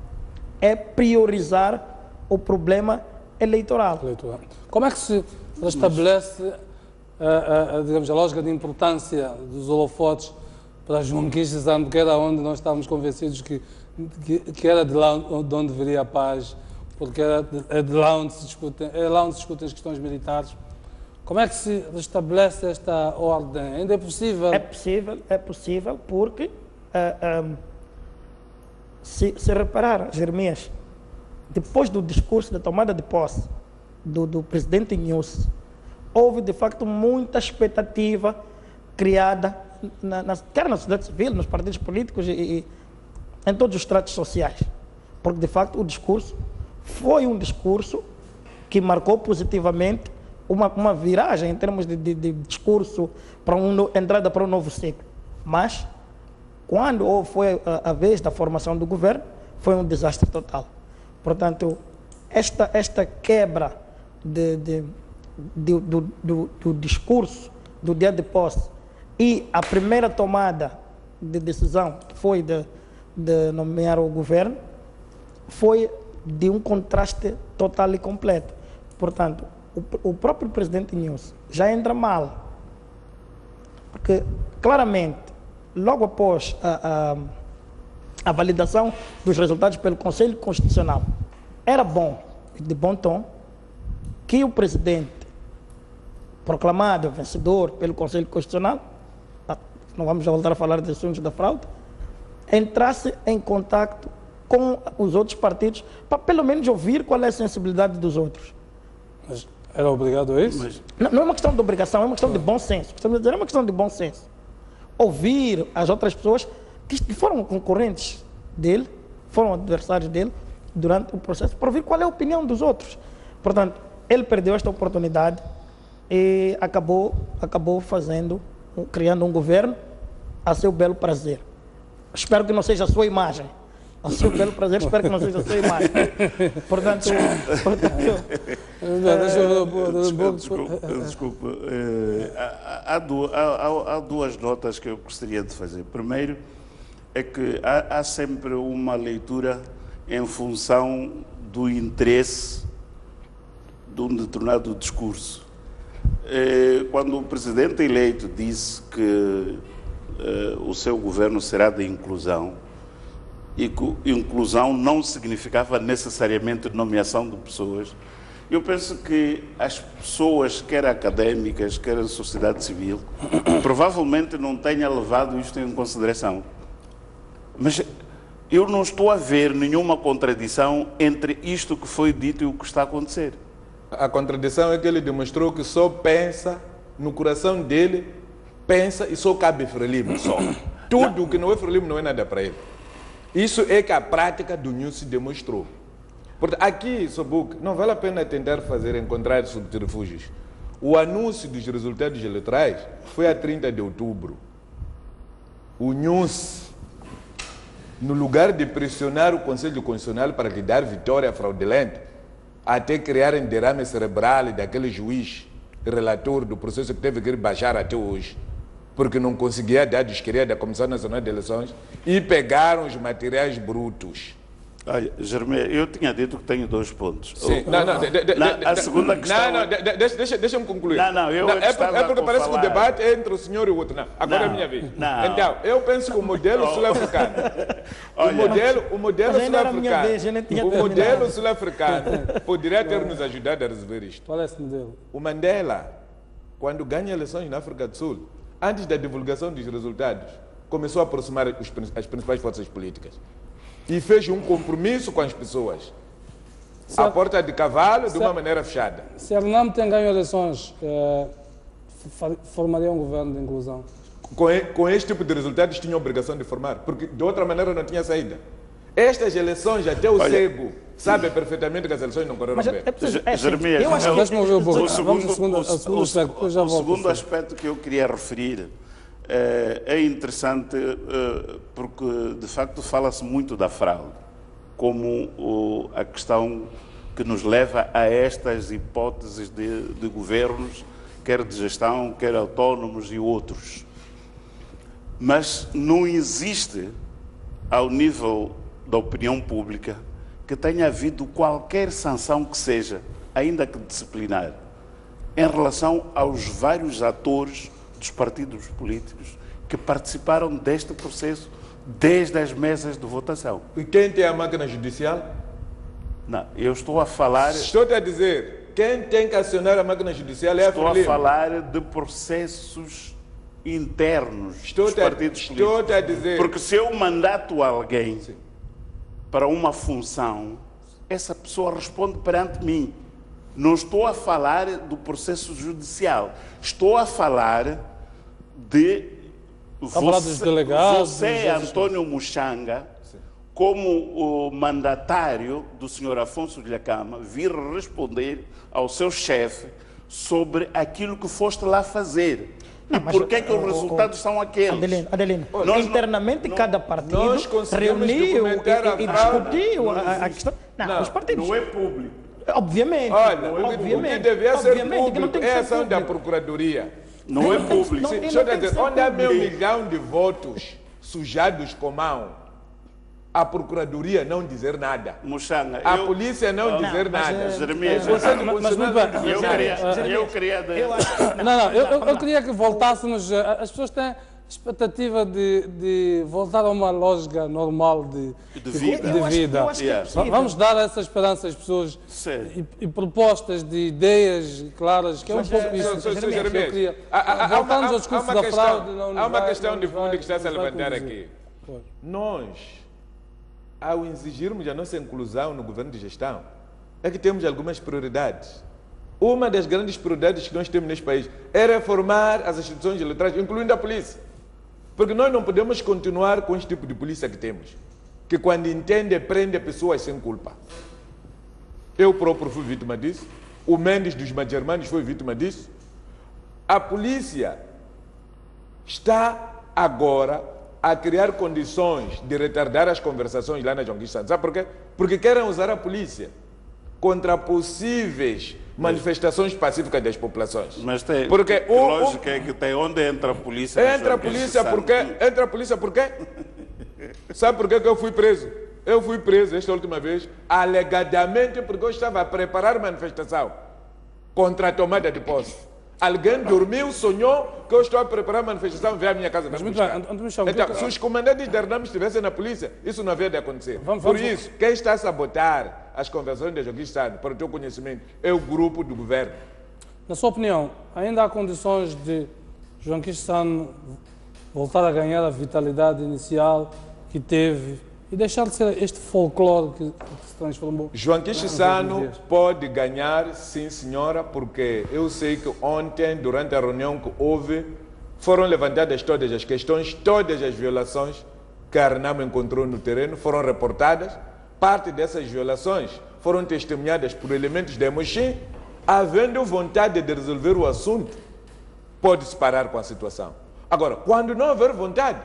é priorizar o problema eleitoral. Como é que se estabelece digamos, a lógica de importância dos holofotes para João Quixano, que era onde nós estávamos convencidos que era de lá de onde viria a paz, porque é lá onde se discutem as questões militares. Como é que se estabelece esta ordem? Ainda é possível? É possível porque, se reparar, Jeremias, depois do discurso da tomada de posse do presidente Nyusi, houve de facto muita expectativa criada, quer na sociedade civil, nos partidos políticos e em todos os tratos sociais. Porque de facto o discurso foi um discurso que marcou positivamente uma viragem em termos de discurso para entrada para um novo ciclo. Mas, quando foi a vez da formação do governo, foi um desastre total. Portanto, esta quebra do discurso do dia de posse e a primeira tomada de decisão, que foi de nomear o governo, foi de um contraste total e completo. Portanto, o próprio presidente Nyusi já entra mal, porque claramente, logo após a validação dos resultados pelo Conselho Constitucional, era bom, de bom tom, que o presidente, proclamado vencedor pelo Conselho Constitucional, não vamos voltar a falar dos assuntos da fraude, entrasse em contato com os outros partidos, para pelo menos ouvir qual é a sensibilidade dos outros. Mas era obrigado a isso? Não é uma questão de obrigação, é uma questão de bom senso. Estamos a dizer, é uma questão de bom senso. Ouvir as outras pessoas que foram concorrentes dele, foram adversários dele durante o processo, para ouvir qual é a opinião dos outros. Portanto, ele perdeu esta oportunidade e acabou criando um governo a seu belo prazer. Espero que não seja a sua imagem. A seu belo prazer, espero que não seja a sua imagem. Portanto, desculpa. Há duas notas que eu gostaria de fazer. Primeiro, é que há sempre uma leitura em função do interesse de um determinado discurso. Quando o presidente eleito disse que o seu governo será de inclusão, e que inclusão não significava necessariamente nomeação de pessoas, eu penso que as pessoas, quer académicas, quer a sociedade civil, provavelmente não tenham levado isto em consideração. Mas eu não estou a ver nenhuma contradição entre isto que foi dito e o que está a acontecer. A contradição é que ele demonstrou que só pensa, no coração dele, pensa e só cabe Frelimo, só. Tudo que não é Frelimo não é nada para ele. Isso é que a prática do Nyusi demonstrou. Portanto, aqui, Sobuk, não vale a pena tentar encontrar subterfúgios. O anúncio dos resultados eleitorais foi a 30 de outubro. O Nyusi, no lugar de pressionar o Conselho Constitucional para lhe dar vitória fraudulenta, até criarem derrame cerebral daquele juiz relator do processo que teve que ir baixar até hoje, porque não conseguia dados, queria da Comissão Nacional de Eleições, e pegaram os materiais brutos. Olha, Germé, eu tinha dito que tenho 2 pontos. Sim. A segunda questão... Deixa-me concluir. É porque parece que o debate é entre o senhor e o outro. Não, agora é a minha vez. Então, eu penso que o modelo sul-africano, o modelo sul-africano poderia ter nos ajudado a resolver isto. Qual é esse modelo? O Mandela, quando ganha eleições na África do Sul, antes da divulgação dos resultados, começou a aproximar as principais forças políticas. E fez um compromisso com as pessoas. À porta de cavalo, de uma maneira fechada. Se a RENAM tem ganho eleições, formaria um governo de inclusão? Com este tipo de resultados, tinha a obrigação de formar, porque de outra maneira não tinha saída. Estas eleições, até o cego sabe perfeitamente que as eleições não correram bem. Jeremias, o segundo aspecto que eu queria referir é interessante porque, de facto, fala-se muito da fraude como a questão que nos leva a estas hipóteses de governos, quer de gestão, quer autónomos e outros. Mas não existe, ao nível da opinião pública, que tenha havido qualquer sanção que seja, ainda que disciplinar, em relação aos vários atores dos partidos políticos que participaram deste processo desde as mesas de votação. E quem tem a máquina judicial? Não, eu estou a falar... Estou-te a dizer, quem tem que acionar a máquina judicial é a Estou a falar de processos internos dos partidos políticos. Estou-te a dizer... Porque se eu mandato alguém para uma função, essa pessoa responde perante mim. Não estou a falar do processo judicial. Estou a falar de você Antônio Muxanga, como o mandatário do senhor Afonso de Lhakama, vir responder ao seu chefe sobre aquilo que foste lá fazer. E por que os resultados são aqueles? Adelino, internamente cada partido reuniu e discutiu a questão. Não, os partidos. Não é público. Obviamente. Olha, o que devia ser público é a ação da Procuradoria. Não é público. Onde há meio milhão de votos sujados com mão, a Procuradoria não dizer nada. Muxanga, a polícia não dizer nada. Jeremias, eu queria... Eu queria que voltássemos... As pessoas têm expectativa de voltar a uma lógica normal de vida. Vamos dar essa esperança às pessoas e propostas de ideias claras, que é um pouco isso. Voltamos ao discurso da fraude. Há uma questão de fundo que está-se a levantar aqui. Nós, ao exigirmos a nossa inclusão no governo de gestão, é que temos algumas prioridades. Uma das grandes prioridades que nós temos neste país é reformar as instituições eleitorais, incluindo a polícia. Porque nós não podemos continuar com este tipo de polícia que temos, que quando entende, prende pessoas sem culpa. Eu próprio fui vítima disso, o Mendes dos Magermanos foi vítima disso. A polícia está agora a criar condições de retardar as conversações lá na Jonguista. Sabe por quê? Porque querem usar a polícia contra possíveis manifestações pacíficas das populações. Mas tem, porque que lógica é que tem onde entra a polícia? Entra a polícia por quê? Sabe por quê que eu fui preso? Eu fui preso esta última vez, alegadamente porque eu estava a preparar manifestação contra a tomada de posse. Alguém dormiu, sonhou que eu estou a preparar manifestação, veio à minha casa. Mas muito bem, então, se os comandantes da RENAM estivessem na polícia, isso não havia de acontecer. Por isso, quem está a sabotar as conversões de Jonguista, para o teu conhecimento, é o grupo do governo. Na sua opinião, ainda há condições de Jonguista voltar a ganhar a vitalidade inicial que teve e deixar de ser este folclore que se transformou? Jonguista pode ganhar, sim senhora, porque eu sei que ontem, durante a reunião que houve, foram levantadas todas as questões, todas as violações que a RENAM encontrou no terreno foram reportadas. Parte dessas violações foram testemunhadas por elementos da Emoxim. Havendo vontade de resolver o assunto, pode-se parar com a situação. Agora, quando não houver vontade,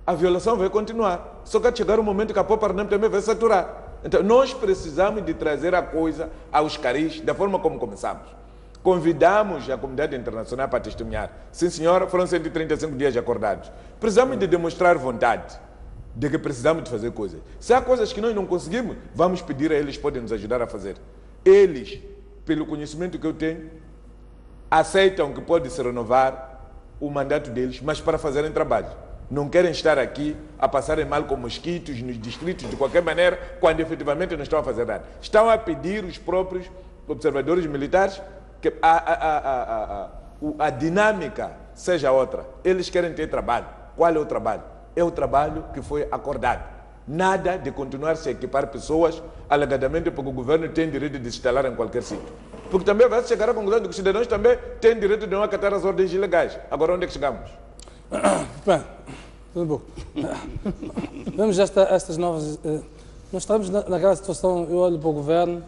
a violação vai continuar. Só que chegar um momento que a própria RENAM também vai saturar. Então, nós precisamos de trazer a coisa aos caris da forma como começamos. Convidamos a comunidade internacional para testemunhar. Sim, senhora, foram 135 dias acordados. Precisamos de demonstrar vontade, de que precisamos de fazer coisas. Se há coisas que nós não conseguimos, vamos pedir a eles, podem nos ajudar a fazer. Eles, pelo conhecimento que eu tenho, aceitam que pode se renovar o mandato deles, mas para fazerem trabalho. Não querem estar aqui a passarem mal com mosquitos nos distritos, de qualquer maneira, quando efetivamente não estão a fazer nada. Estão a pedir os próprios observadores militares que a dinâmica seja outra. Eles querem ter trabalho. Qual é o trabalho? É o trabalho que foi acordado. Nada de continuar a se equipar pessoas, alegadamente porque o governo tem direito de se instalar em qualquer sítio. Porque também vai chegar à conclusão de que os cidadãos também têm direito de não acatar as ordens ilegais. Agora, onde é que chegamos? Bem, tudo bom. Vemos estas novas... nós estamos naquela situação, eu olho para o governo,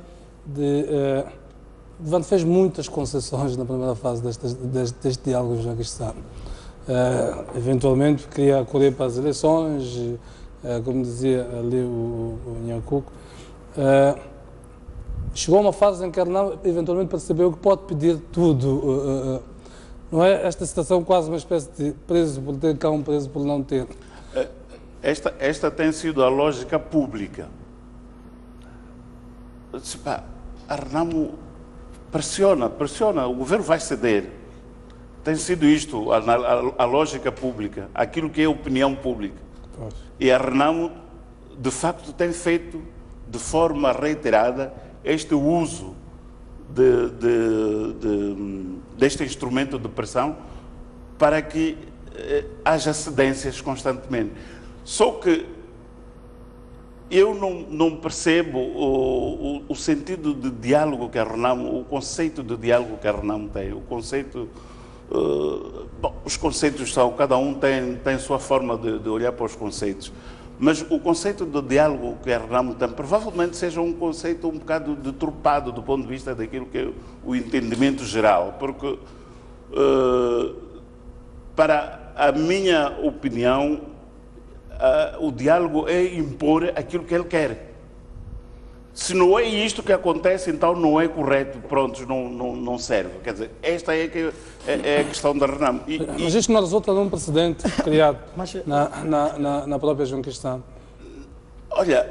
o governo fez muitas concessões na primeira fase deste diálogo já que está. Eventualmente queria correr para as eleições, como dizia ali o Nhancuco. Chegou a uma fase em que Arnau eventualmente percebeu que pode pedir tudo. Não é esta situação quase uma espécie de preso por ter cão, preso por não ter? Esta tem sido a lógica pública. Arnau pressiona, o governo vai ceder. Tem sido isto a lógica pública, aquilo que é opinião pública. Pois. E a Renamo, de facto, tem feito de forma reiterada este uso deste instrumento de pressão para que haja cedências constantemente. Só que eu não percebo o sentido de diálogo que a Renamo, o conceito de diálogo que a Renamo tem, o conceito... os conceitos são, cada um tem sua forma de olhar para os conceitos, mas o conceito de diálogo que a Renamo tem provavelmente seja um conceito um bocado deturpado do ponto de vista daquilo que é o entendimento geral, porque para a minha opinião o diálogo é impor aquilo que ele quer. Se não é isto que acontece, então não é correto, pronto, não serve. Quer dizer, esta é a questão da Renamo. Mas isto não resulta de um precedente criado na própria João Cristão? Olha,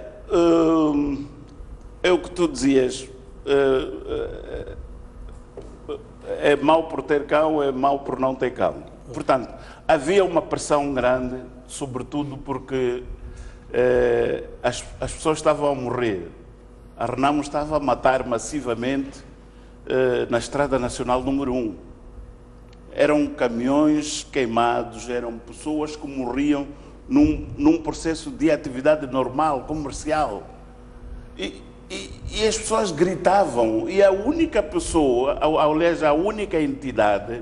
é o que tu dizias, é mau por ter cão, é mau por não ter cão. Portanto, havia uma pressão grande, sobretudo porque as pessoas estavam a morrer. A Renamo estava a matar massivamente na Estrada Nacional número 1. Eram caminhões queimados, eram pessoas que morriam num processo de atividade normal, comercial. E as pessoas gritavam. E a única pessoa, aliás, a única entidade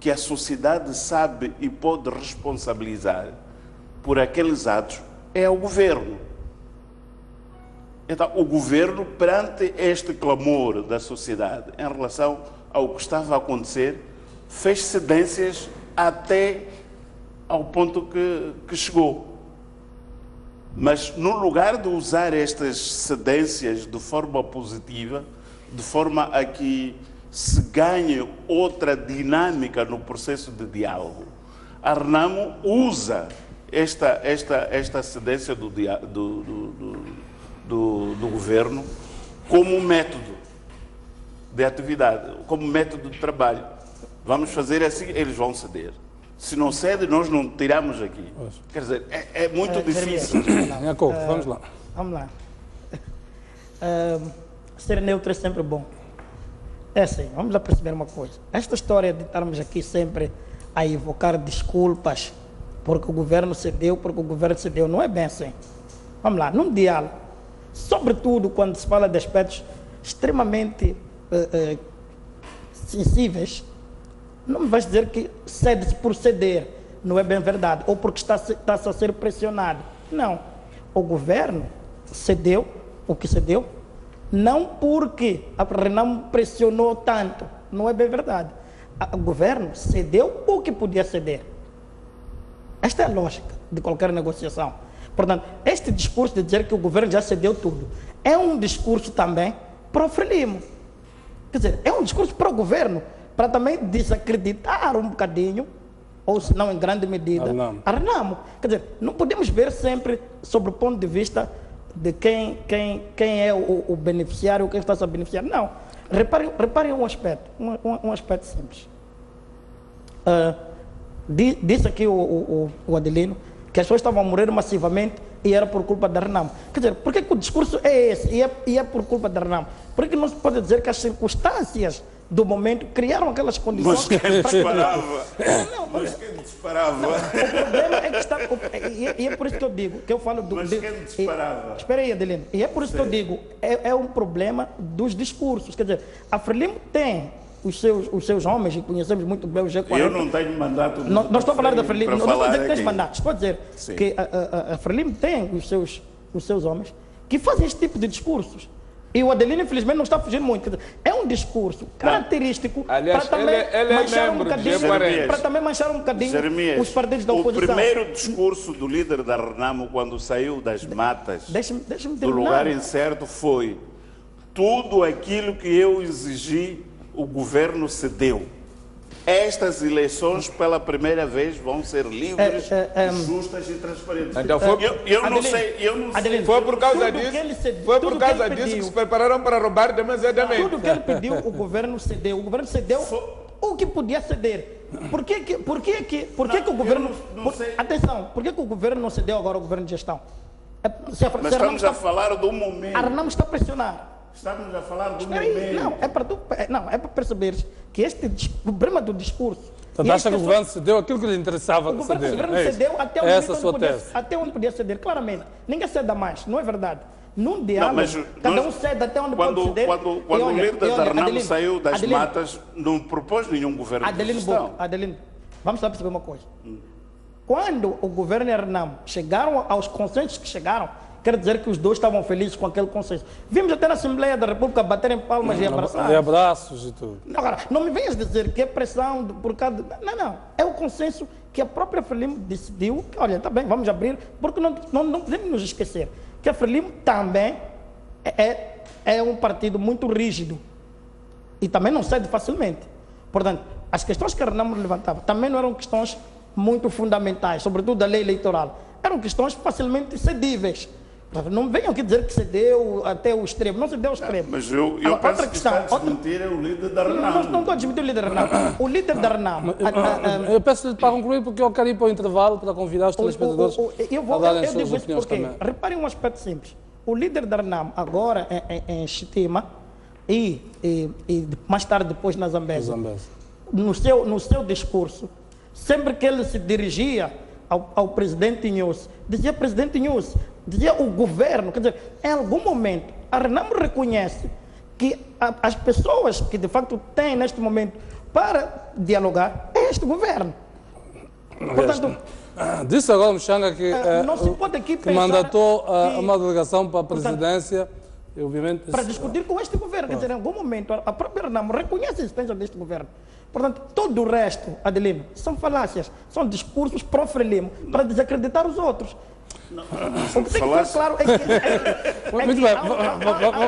que a sociedade sabe e pode responsabilizar por aqueles atos é o governo. Então, o governo, perante este clamor da sociedade em relação ao que estava a acontecer, fez cedências até ao ponto que chegou. Mas, no lugar de usar estas cedências de forma positiva, de forma a que se ganhe outra dinâmica no processo de diálogo, a Renamo usa esta cedência do governo como método de atividade, como método de trabalho. Vamos fazer assim, eles vão ceder. Se não cede, nós não tiramos aqui. Quer dizer, é muito difícil. Vamos lá. Vamos lá. Ser neutro é sempre bom. É assim, vamos lá perceber uma coisa. Esta história de estarmos aqui sempre a evocar desculpas porque o governo cedeu, não é bem assim. Vamos lá, num diálogo, sobretudo quando se fala de aspectos extremamente sensíveis, não me vais dizer que cede-se por ceder, não é bem verdade, ou porque está-se a ser pressionado. Não, o governo cedeu o que cedeu, não porque a Renamo pressionou tanto, não é bem verdade. O governo cedeu o que podia ceder. Esta é a lógica de qualquer negociação. Portanto, este discurso de dizer que o governo já cedeu tudo é um discurso também para o Frelimo. Quer dizer, é um discurso para o governo, para também desacreditar um bocadinho, ou se não em grande medida, a Renamo. Quer dizer, não podemos ver sempre sobre o ponto de vista de quem é o beneficiário, quem está a beneficiar. Não. Reparem um aspecto, um aspecto simples. Disse aqui o Adelino que as pessoas estavam a morrer massivamente e era por culpa da Renamo. Quer dizer, por que o discurso é esse e é por culpa da Renamo? Por que não se pode dizer que as circunstâncias do momento criaram aquelas condições... Mas quem disparava? Mas quem disparava? Não, o problema é que está... E é por isso que eu digo, que eu falo do... Mas quem disparava? Espera aí, Adelino. E é por isso que eu digo, é um problema dos discursos. Quer dizer, a Frelimo tem os seus homens, e conhecemos muito bem o G40. Eu não tenho mandato. Não estou a falar da Frelimo, não estou a dizer que tens aqui. mandato. Estou a dizer que a Frelimo tem os seus homens que fazem este tipo de discursos. E o Adelino, infelizmente, não está fugindo muito. Quer dizer, é um discurso característico Aliás, para também ele manchar um membro do bocadinho, G40. para também manchar um bocadinho Jeremias, os partidos da oposição. O primeiro discurso do líder da Renamo, quando saiu das matas Deixa-me do terminar. lugar incerto, foi: tudo aquilo que eu exigi, o governo cedeu. Estas eleições, pela primeira vez, vão ser livres, justas e transparentes. Então foi, Eu não sei. foi por causa Tudo disso, que ele cedeu, foi por tudo causa que ele disso que pediu. se prepararam para roubar demasiadamente. Tudo que ele pediu, o governo cedeu. O governo cedeu o que podia ceder. Por que o governo... não sei. Atenção, por que o governo não cedeu agora ao governo de gestão? Mas estamos a falar do momento. A Renamo está a pressionar. Estamos a falar do Espera aí, momento. não, é para perceberes que este problema do discurso... Portanto, acha que o governo cedeu aquilo que lhe interessava O ceder? governo É isso. cedeu até É essa a sua tese. até onde podia ceder, claramente. Ninguém ceda mais, não é verdade. Num diálogo, mas cada nós- um cede até onde Quando pode ceder. o E olha, líder da Renamo Adelino, saiu das Adelino, matas, não propôs nenhum governo de Adelino, gestão. Adelino, vamos lá perceber uma coisa. Quando o governo e a Renamo chegaram aos consensos que chegaram, quer dizer que os dois estavam felizes com aquele consenso. Vimos até na Assembleia da República baterem palmas e abraçar. E abraços e tudo. Agora, não me venhas dizer que é pressão por causa... Não. É o consenso que a própria Frelimo decidiu. Que, olha, está bem, vamos abrir, porque não podemos nos esquecer que a Frelimo também é um partido muito rígido e também não cede facilmente. Portanto, as questões que a Renamo levantava também não eram questões muito fundamentais, sobretudo da lei eleitoral. Eram questões facilmente cedíveis. Não venham aqui dizer que cedeu até o extremo. Não cedeu ao extremo. Mas eu Agora, penso que está a desmentir é o líder da Não Renamo. estou a desmentir o líder da Renamo. O líder da Renamo... Eu peço-lhe para concluir porque eu quero ir para o intervalo para convidar os telespectadores a darem as suas digo isso opiniões porque, também. reparem um aspecto simples. O líder da Renamo, agora em Chitima e mais tarde depois na Zambésia, no seu discurso, sempre que ele se dirigia ao presidente Inhosse, dizia presidente Inhosse, dizia o governo, quer dizer, em algum momento, a Renamo reconhece que as pessoas que de facto têm neste momento para dialogar é este governo. Portanto, disse agora o Mchanga que, não se pode aqui que pensar mandatou que- uma delegação para a presidência e, obviamente, para discutir com este governo. Quer dizer, em algum momento, a própria Renamo reconhece a existência deste governo. Portanto, todo o resto, Adelino, são falácias, são discursos pró-Frelimo para desacreditar os outros. O que tem que ficar claro é que, Muito bem,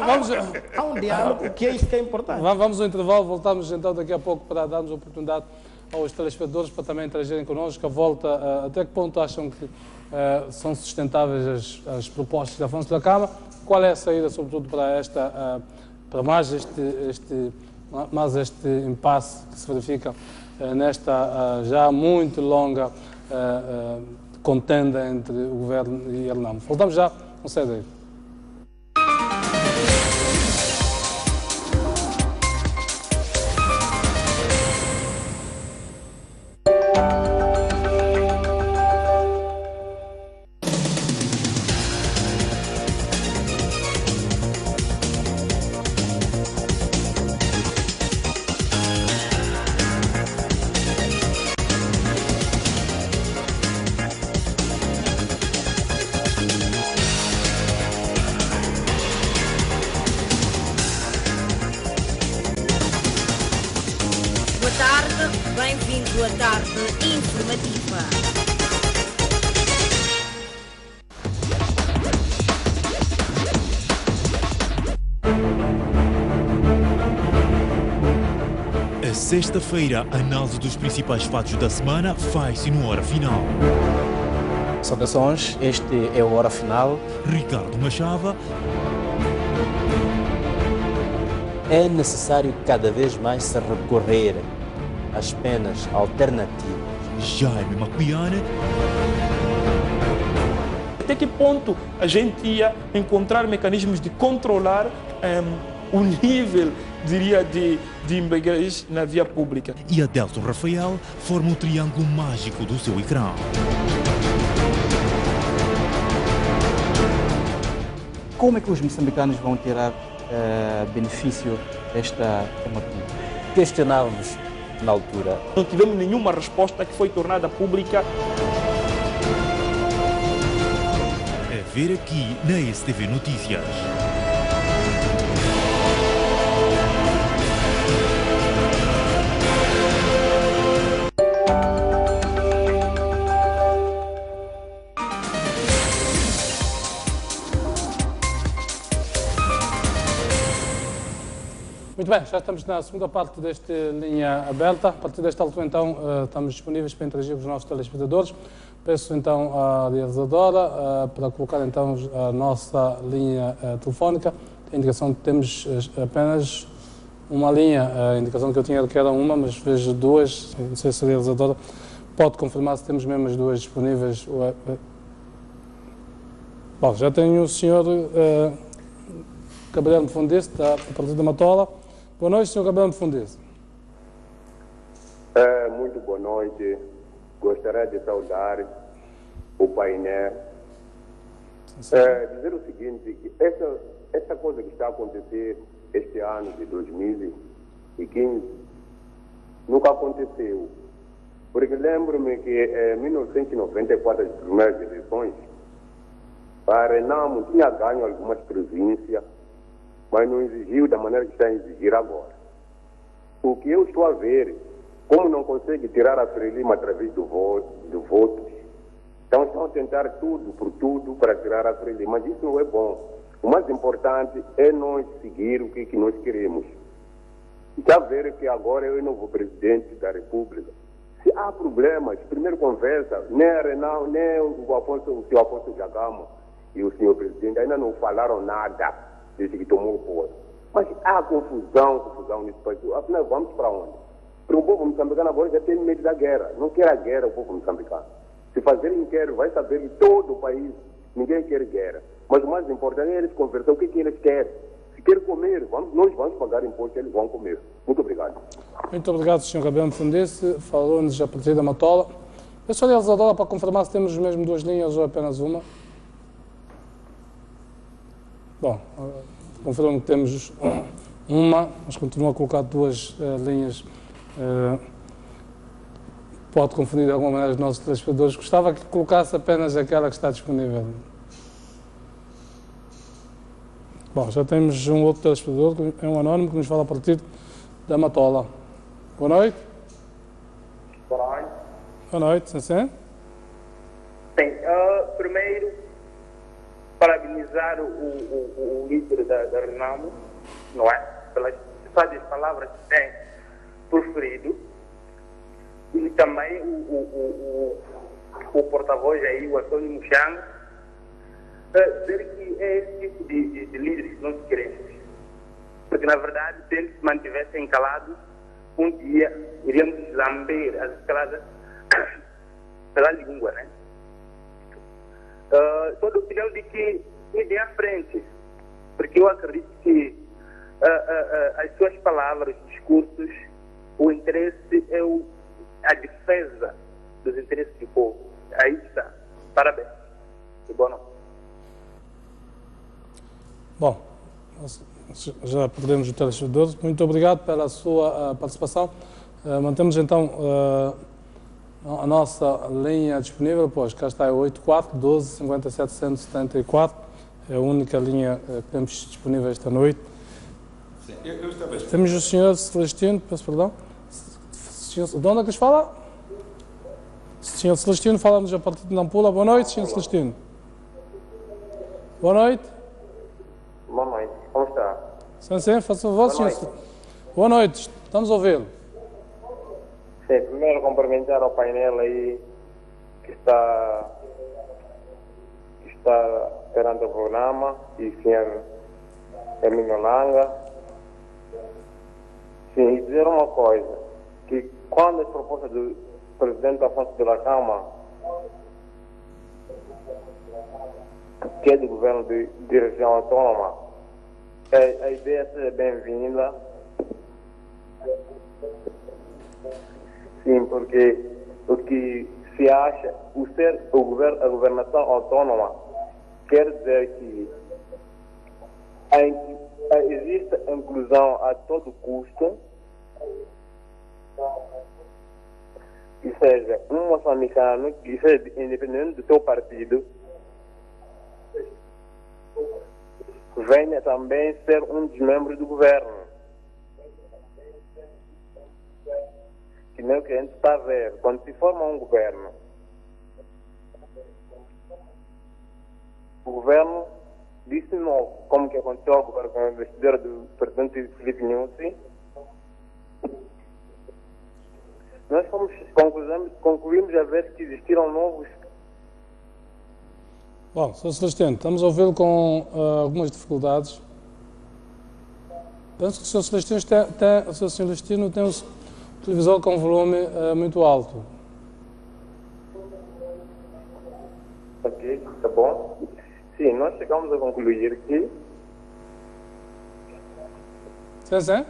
vamos... há um diálogo que é isso que é importante. Vamos ao intervalo, voltamos então daqui a pouco para darmos a oportunidade aos telespectadores para também interagirem connosco. A volta, até que ponto acham que são sustentáveis as propostas de Afonso da Câmara? Qual é a saída, sobretudo, para mais este impasse que se verifica nesta já muito longa contenda entre o Governo e a Renamo? Voltamos já, não sei daí. Boa tarde, bem-vindo à tarde informativa. Sexta-feira, a análise dos principais fatos da semana faz-se no Hora Final. Saudações, este é o Hora Final. Ricardo Machava. É necessário cada vez mais se recorrer às penas alternativas. Jaime Macuiane. Até que ponto a gente ia encontrar mecanismos de controlar o nível, diria, de embriaguez na via pública? E Adelson Rafael forma o triângulo mágico do seu ecrã. Como é que os moçambicanos vão tirar benefício desta formatura? Questionávamos na altura. Não tivemos nenhuma resposta que foi tornada pública. É ver aqui na STV Notícias. Muito bem, já estamos na segunda parte desta linha aberta. A partir desta altura, então, estamos disponíveis para interagir com os nossos telespectadores. Peço, então, à realizadora para colocar, então, a nossa linha telefónica. A indicação que temos apenas uma linha. A indicação que eu tinha que era uma, mas vejo duas. Não sei se a realizadora pode confirmar se temos mesmo as duas disponíveis. Bom, já tenho o senhor Gabriel Mfundisi, da Partido da Matola. Boa noite, Sr. Gabriel Mfundisi. Muito boa noite. Gostaria de saudar o painel. Dizer o seguinte, que essa coisa que está a acontecer este ano de 2015 nunca aconteceu. Porque lembro-me que em 1994, as primeiras eleições, a Renamo tinha ganho algumas províncias, mas não exigiu da maneira que está a exigir agora. O que eu estou a ver, como não consegue tirar a Frelimo através do voto, então estão a tentar tudo por tudo para tirar a Frelimo, mas isso não é bom. O mais importante é nós seguir o que nós queremos. Está a ver que agora eu é o novo presidente da República. Se há problemas, primeiro conversa, nem a Renamo, nem o senhor Afonso Jagamo e o senhor presidente ainda não falaram nada desde que tomou o posto. Mas há confusão nesse país. Afinal, vamos para onde? Para o povo moçambicano agora já tem medo da guerra. Não quer a guerra o povo moçambicano. Se fazerem inquérito, vai saber que todo o país, ninguém quer guerra. Mas o mais importante é eles conversar o que eles querem. Se querem comer, nós vamos pagar imposto, eles vão comer. Muito obrigado. Muito obrigado, Sr. Gabriel Mfundisi. Falou-nos a partir da Matola. Eu sou a realizadora para confirmar se temos mesmo duas linhas ou apenas uma. Bom, confirmo que temos uma, mas continuo a colocar duas linhas. Pode confundir de alguma maneira os nossos telespectadores. Gostava que colocasse apenas aquela que está disponível. Bom, já temos um outro telespectador, é um anónimo, que nos fala a partir da Matola. Boa noite. Boa noite. Boa noite, sim. Primeiro, parabenizar o líder da Renamo, não é? Pelas sábias palavras que tem proferido. E também o porta-voz aí, o Antônio Muxanga, dizer que é esse tipo de líderes que nós queremos. Porque, na verdade, se eles se mantivessem calados, um dia iríamos lamber as escaladas pela língua, né? Sou da opinião de que idem à frente, porque eu acredito que as suas palavras, os discursos, o interesse é a defesa dos interesses do povo. Aí está. Parabéns. E boa noite. Bom, já perdemos o telespectador. Muito obrigado pela sua participação. Mantemos então a nossa linha disponível, pois cá está, é 84 12 57 174, é a única linha que temos disponível esta noite. Sim, eu estava... Temos o senhor Celestino, peço perdão. De onde é que nos fala? Senhor Celestino, fala-nos a partir de Nampula. Boa noite, senhor Celestino. Boa noite. Boa noite, como está? Sim, faça favor, senhor. Boa noite, estamos a ouvi-lo. Sim, primeiro cumprimentar ao painel aí que está perante o programa e o senhor Hermínio Langa. Sim, e dizer uma coisa, que quando as propostas do presidente Afonso da Câmara, que é do governo de região autônoma, a ideia é bem-vinda. Sim, porque o que se acha, a governação autônoma quer dizer que existe a inclusão a todo custo, que seja um moçambicano, que seja independente do seu partido, venha também ser um dos membros do governo. Que nem o que a gente está a ver, quando se forma um governo, o governo disse novo, como que aconteceu agora com a investidura do presidente Filipe Nyusi. Nós concluímos a ver que existiram novos. Bom, Sr. Celestino, estamos a ouvi-lo com algumas dificuldades. Penso que o Sr. Celestino tem um televisor com volume muito alto. Ok, tá bom. Sim, nós chegamos a concluir que Sim.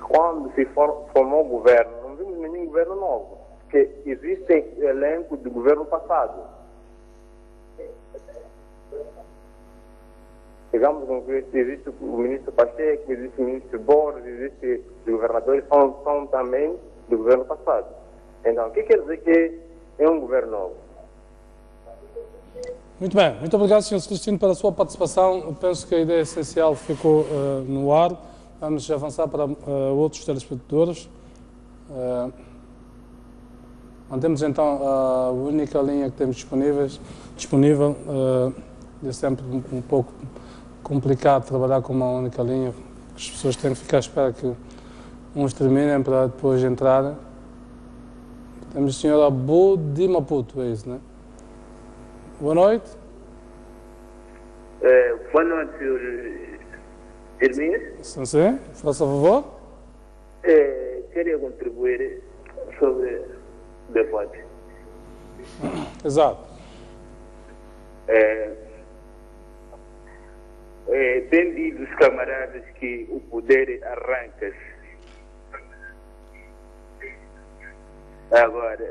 Quando se formou o governo, não vimos nenhum governo novo, porque existem elencos do governo passado. Chegamos a concluir que existe o ministro Pacheco, existe o ministro Borges, existe os governadores, são também do governo passado. Então, o que quer dizer que é um governo novo? Muito bem, muito obrigado, Sr. Celestino, pela sua participação. Eu penso que a ideia essencial ficou no ar. Vamos avançar para outros telespectadores. Mantemos então a única linha que temos disponível. É sempre um pouco complicado trabalhar com uma única linha. As pessoas têm que ficar à espera que uns terminem para depois entrarem. Temos o Sr. Abu de Maputo, é isso, não é? Boa noite. Boa noite, Sr. Hermínio. Sim, faça favor. Queria contribuir sobre o debate. Exato. Bem diz os camaradas que o poder arranca-se. Agora,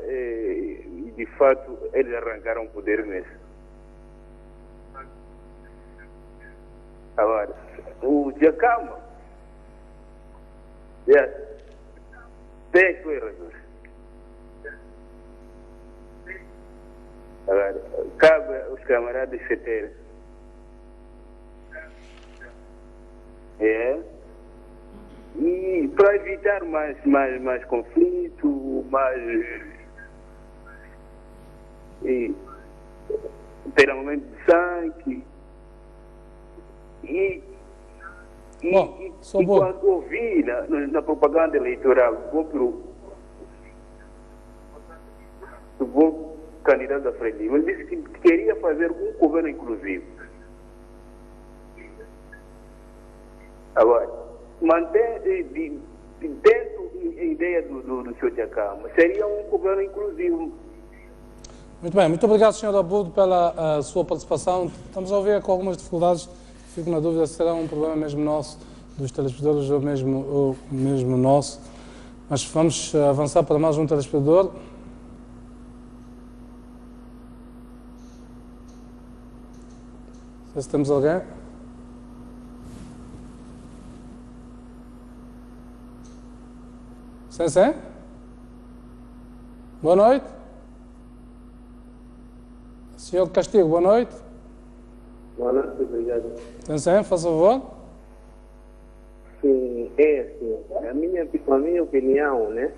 de fato, eles arrancaram o poder mesmo. Agora, o Jacama tem as suas razões. Agora, cabe aos camaradas CETER e para evitar mais conflito, derramamento de sangue e quando ouvi na propaganda eleitoral do bom candidato da frente, ele disse que queria fazer um governo inclusivo. Agora, mantém dentro a ideia do Sr. Jacama, seria um governo inclusivo. Muito bem, muito obrigado, Sr. Abudo, pela sua participação. Estamos a ouvir com algumas dificuldades. Fico na dúvida se será um problema mesmo nosso, dos telespectadores, ou mesmo nosso. Mas vamos avançar para mais um telespectador. Se temos alguém. Sim. Boa noite. Senhor Castigo, boa noite. Boa noite, obrigado. Sim, faça favor. Sim, assim, a minha opinião, né?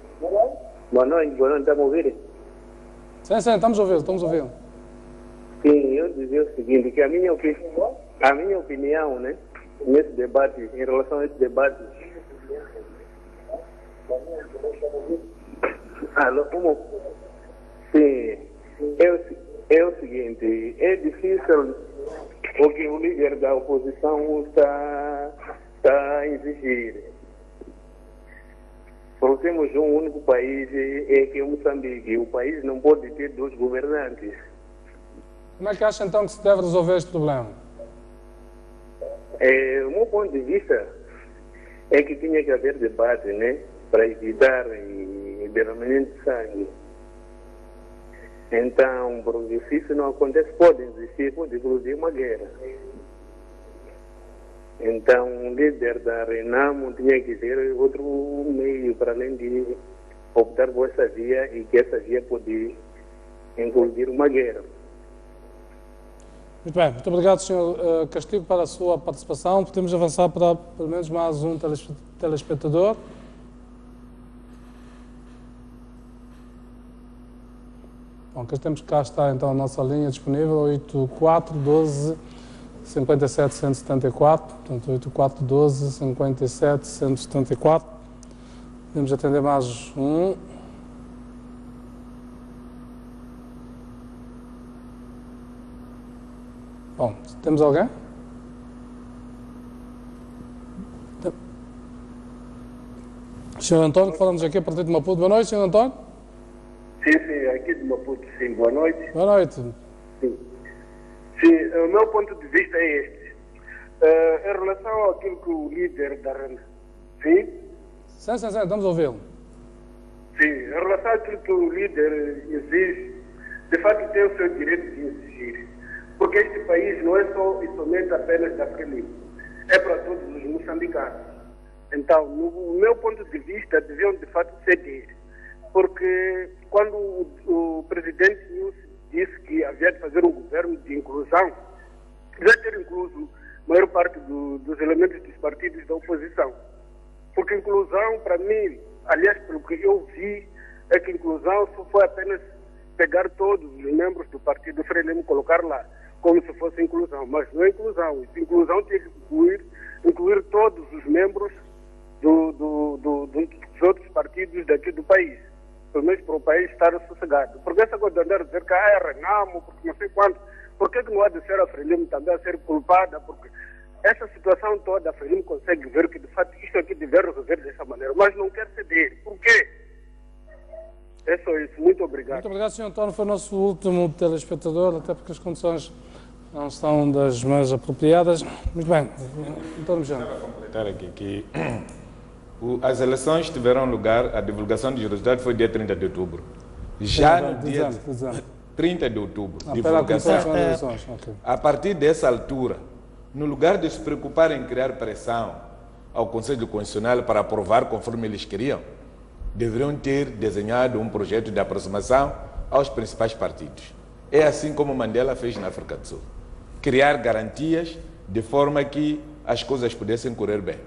Boa noite, estamos a ouvir? Sim, estamos a ouvir. Sim, eu dizia o seguinte, que a minha opinião, né? Nesse debate, em relação a esse debate, Alô, como? Sim, é o seguinte, é difícil o que o líder da oposição está a exigir. Porque temos um único país, que é Moçambique. O país não pode ter dois governantes. Como é que acha então que se deve resolver este problema? O meu ponto de vista é que tinha que haver debate, né? Para evitar derramamento de sangue. Então, porque se isso não acontece, pode existir, pode incluir uma guerra. Então, o líder da Renamo tinha que ter outro meio para além de optar por essa via e que essa via pode incluir uma guerra. Muito bem, muito obrigado, Sr. Castigo, pela sua participação. Podemos avançar para pelo menos mais um telespectador. Bom, cá está então a nossa linha disponível, 8412 57 174, portanto 8412 57 174. Podemos atender mais um. Bom, temos alguém? Sr. António, que falamos aqui a partir de Maputo. Boa noite, Sr. António. Sim, aqui de Maputo, sim. Boa noite. Boa noite. Sim, o meu ponto de vista é este. Em relação àquilo que o líder da REN... Sim? Sim, estamos a ouvi-lo. Sim, em relação àquilo que o líder exige, de facto tem o seu direito de exigir. Porque este país não é só e somente apenas da Frelimo, é para todos os moçambicanos. Então, no meu ponto de vista, deviam de facto ceder. Porque quando o presidente disse que havia de fazer um governo de inclusão, devia ter incluso a maior parte dos elementos dos partidos da oposição. Porque inclusão, para mim, aliás, pelo que eu vi, é que inclusão só foi apenas pegar todos os membros do partido Frelimo e colocar lá, como se fosse inclusão. Mas não é inclusão. Inclusão tem que incluir todos os membros dos outros partidos daqui do país. Pelo menos para o país estar sossegado. Porque essa coisa de andar a dizer que é Renamo, porque não sei quanto, por que não há de ser a Frelimo também a ser culpada? Porque essa situação toda a Frelimo consegue ver que de fato isto aqui deve resolver dessa maneira, mas não quer ceder. Por quê? É só isso. Muito obrigado. Muito obrigado, Sr. António. Foi o nosso último telespectador, até porque as condições não são das mais apropriadas. Muito bem. António Mejão. Para completar aqui que as eleições tiveram lugar, a divulgação dos resultados foi dia 30 de outubro. Já no dia 30 de outubro, divulgação. A partir dessa altura, no lugar de se preocupar em criar pressão ao Conselho Constitucional para aprovar conforme eles queriam, deveriam ter desenhado um projeto de aproximação aos principais partidos. É assim como Mandela fez na África do Sul. Criar garantias de forma que as coisas pudessem correr bem.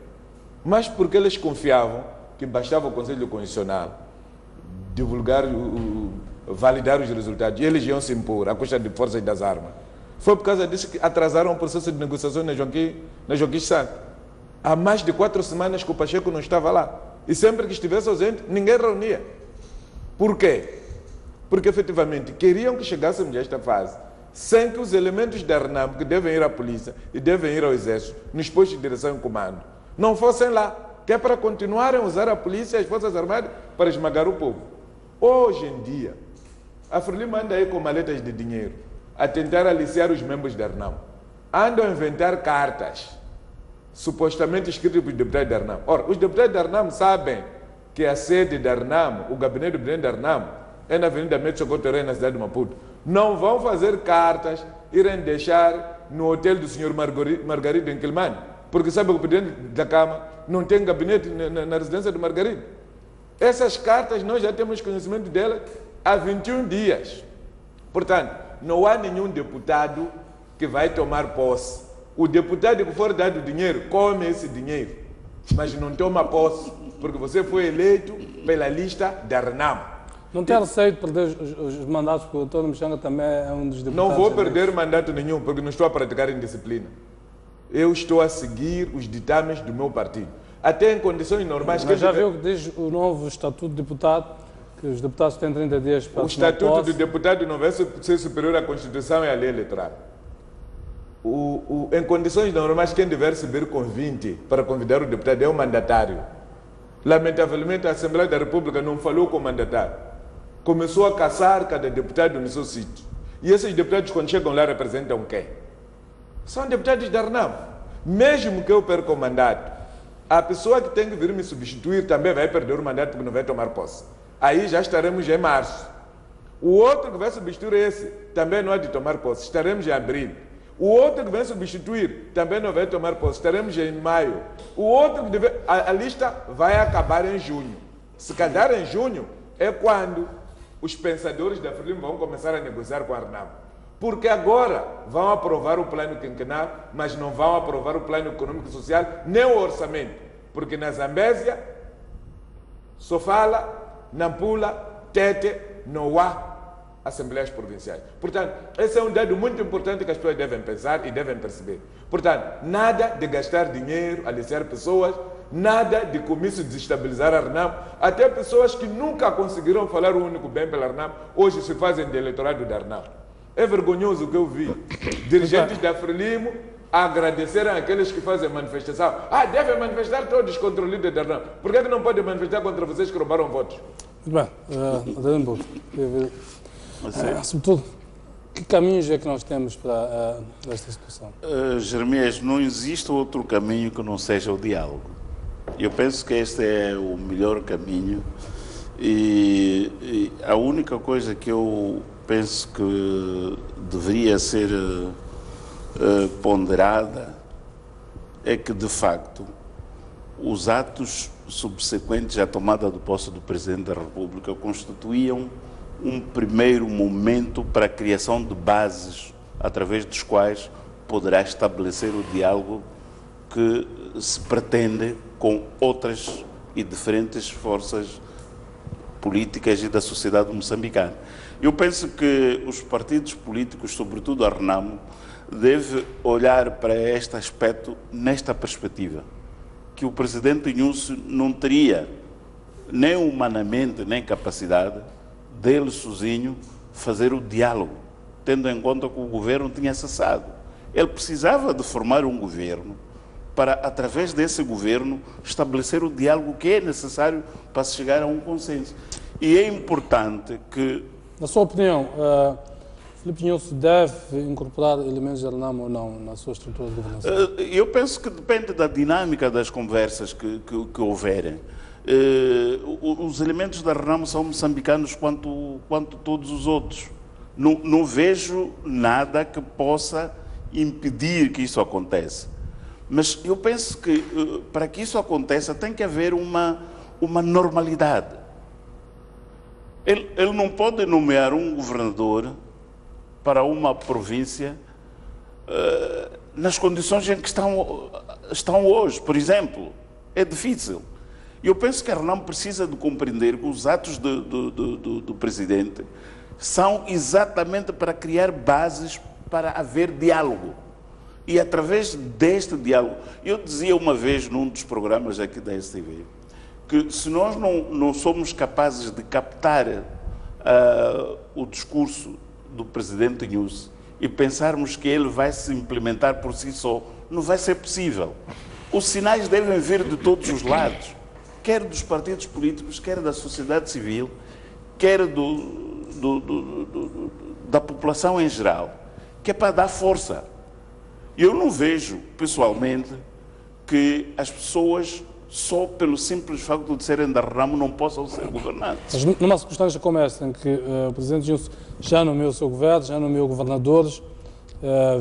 Mas porque eles confiavam que bastava o Conselho Constitucional divulgar, validar os resultados, e eles iam se impor à custa de forças das armas. Foi por causa disso que atrasaram o processo de negociação na Joaquim Santos. Há mais de 4 semanas que o Pacheco não estava lá. E sempre que estivesse ausente, ninguém reunia. Por quê? Porque, efetivamente, queriam que chegássemos a esta fase sem que os elementos da RENAM, que devem ir à polícia e devem ir ao exército, nos postos de direção e comando, não fossem lá, que é para continuarem a usar a polícia e as forças armadas para esmagar o povo. Hoje em dia, a Frelimo anda aí com maletas de dinheiro a tentar aliciar os membros da RENAM. Andam a inventar cartas supostamente escritas pelos deputados da RENAM. Ora, os deputados da RENAM sabem que a sede da RENAM, o gabinete do presidente da RENAM, é na Avenida Médio Socorro, na cidade de Maputo. Não vão fazer cartas, irem deixar no hotel do senhor Margarido em Quilmane, porque sabe que o presidente da Câmara não tem gabinete na residência do Margarido. Essas cartas nós já temos conhecimento delas há 21 dias. Portanto, não há nenhum deputado que vai tomar posse. O deputado que for dado dinheiro, come esse dinheiro, mas não toma posse, porque você foi eleito pela lista da RENAM. Não tem receio de perder os mandatos, porque o António Mexanga também é um dos deputados. Não vou perder mandato nenhum, porque não estou a praticar indisciplina. Eu estou a seguir os ditames do meu partido. Até em condições normais. Mas já viu que diz o novo Estatuto de Deputado que os deputados têm 30 dias para o estatuto do deputado não vai ser superior à Constituição e à lei eleitoral. Em condições normais, quem deve receber convite para convidar o deputado é o mandatário. Lamentavelmente, a Assembleia da República não falou com o mandatário. Começou a caçar cada deputado no seu sítio. E esses deputados, quando chegam lá, representam quem? São deputados da RNAM. Mesmo que eu perca o mandato, a pessoa que tem que vir me substituir também vai perder o mandato porque não vai tomar posse. Aí já estaremos em março. O outro que vai substituir esse também não há de tomar posse. Estaremos em abril. O outro que vai substituir também não vai tomar posse. Estaremos em maio. O outro que deve... A lista vai acabar em junho. Se calhar em junho é quando os pensadores da Frelimo vão começar a negociar com a RNAM. Porque agora vão aprovar o plano quinquenal, mas não vão aprovar o plano econômico e social, nem o orçamento. Porque na Zambésia, Sofala, Nampula, Tete, não há assembleias provinciais. Portanto, esse é um dado muito importante que as pessoas devem pensar e devem perceber. Portanto, nada de gastar dinheiro, aliciar pessoas, nada de comício desestabilizar a RNAM. Até pessoas que nunca conseguiram falar o único bem pela RNAM, hoje se fazem de eleitorado da RNAM. É vergonhoso o que eu vi. Dirigentes da Frelimo agradecerem àqueles que fazem manifestação. Devem manifestar todos contra o líder da RNAM. Por que não podem manifestar contra vocês que roubaram votos? Muito bem. Sobretudo, que caminhos é que nós temos para esta situação? Jeremias, não existe outro caminho que não seja o diálogo. Eu penso que este é o melhor caminho e a única coisa que eu penso que deveria ser ponderada é que, de facto, os atos subsequentes à tomada de posse do Presidente da República constituíam um primeiro momento para a criação de bases através dos quais poderá estabelecer o diálogo que se pretende com outras e diferentes forças políticas e da sociedade moçambicana. Eu penso que os partidos políticos, sobretudo a RNAM, devem olhar para este aspecto nesta perspectiva, que o Presidente Inúcio não teria nem humanamente, nem capacidade dele sozinho fazer o diálogo, tendo em conta que o governo tinha cessado. Ele precisava de formar um governo para, através desse governo, estabelecer o diálogo que é necessário para se chegar a um consenso. E é importante que... Na sua opinião, Filipe Inúcio deve incorporar elementos da RNAM ou não na sua estrutura de governação? Eu penso que depende da dinâmica das conversas que houverem. Os elementos da RNAM são moçambicanos quanto todos os outros. Não vejo nada que possa impedir que isso aconteça. Mas eu penso que para que isso aconteça tem que haver uma normalidade. Ele não pode nomear um governador para uma província nas condições em que estão hoje. Por exemplo, é difícil. Eu penso que a RNAM precisa de compreender que os atos do Presidente são exatamente para criar bases para haver diálogo. E através deste diálogo, eu dizia uma vez num dos programas aqui da STV, que se nós não somos capazes de captar o discurso do Presidente Inúcio e pensarmos que ele vai se implementar por si só, não vai ser possível. Os sinais devem vir de todos os lados, quer dos partidos políticos, quer da sociedade civil, quer da população em geral, que é para dar força. Eu não vejo, pessoalmente, que as pessoas, só pelo simples facto de serem da RNAM, não possam ser governantes. Mas numa circunstância como esta, em que o Presidente Inúcio já nomeou o seu governo, já nomeou governadores,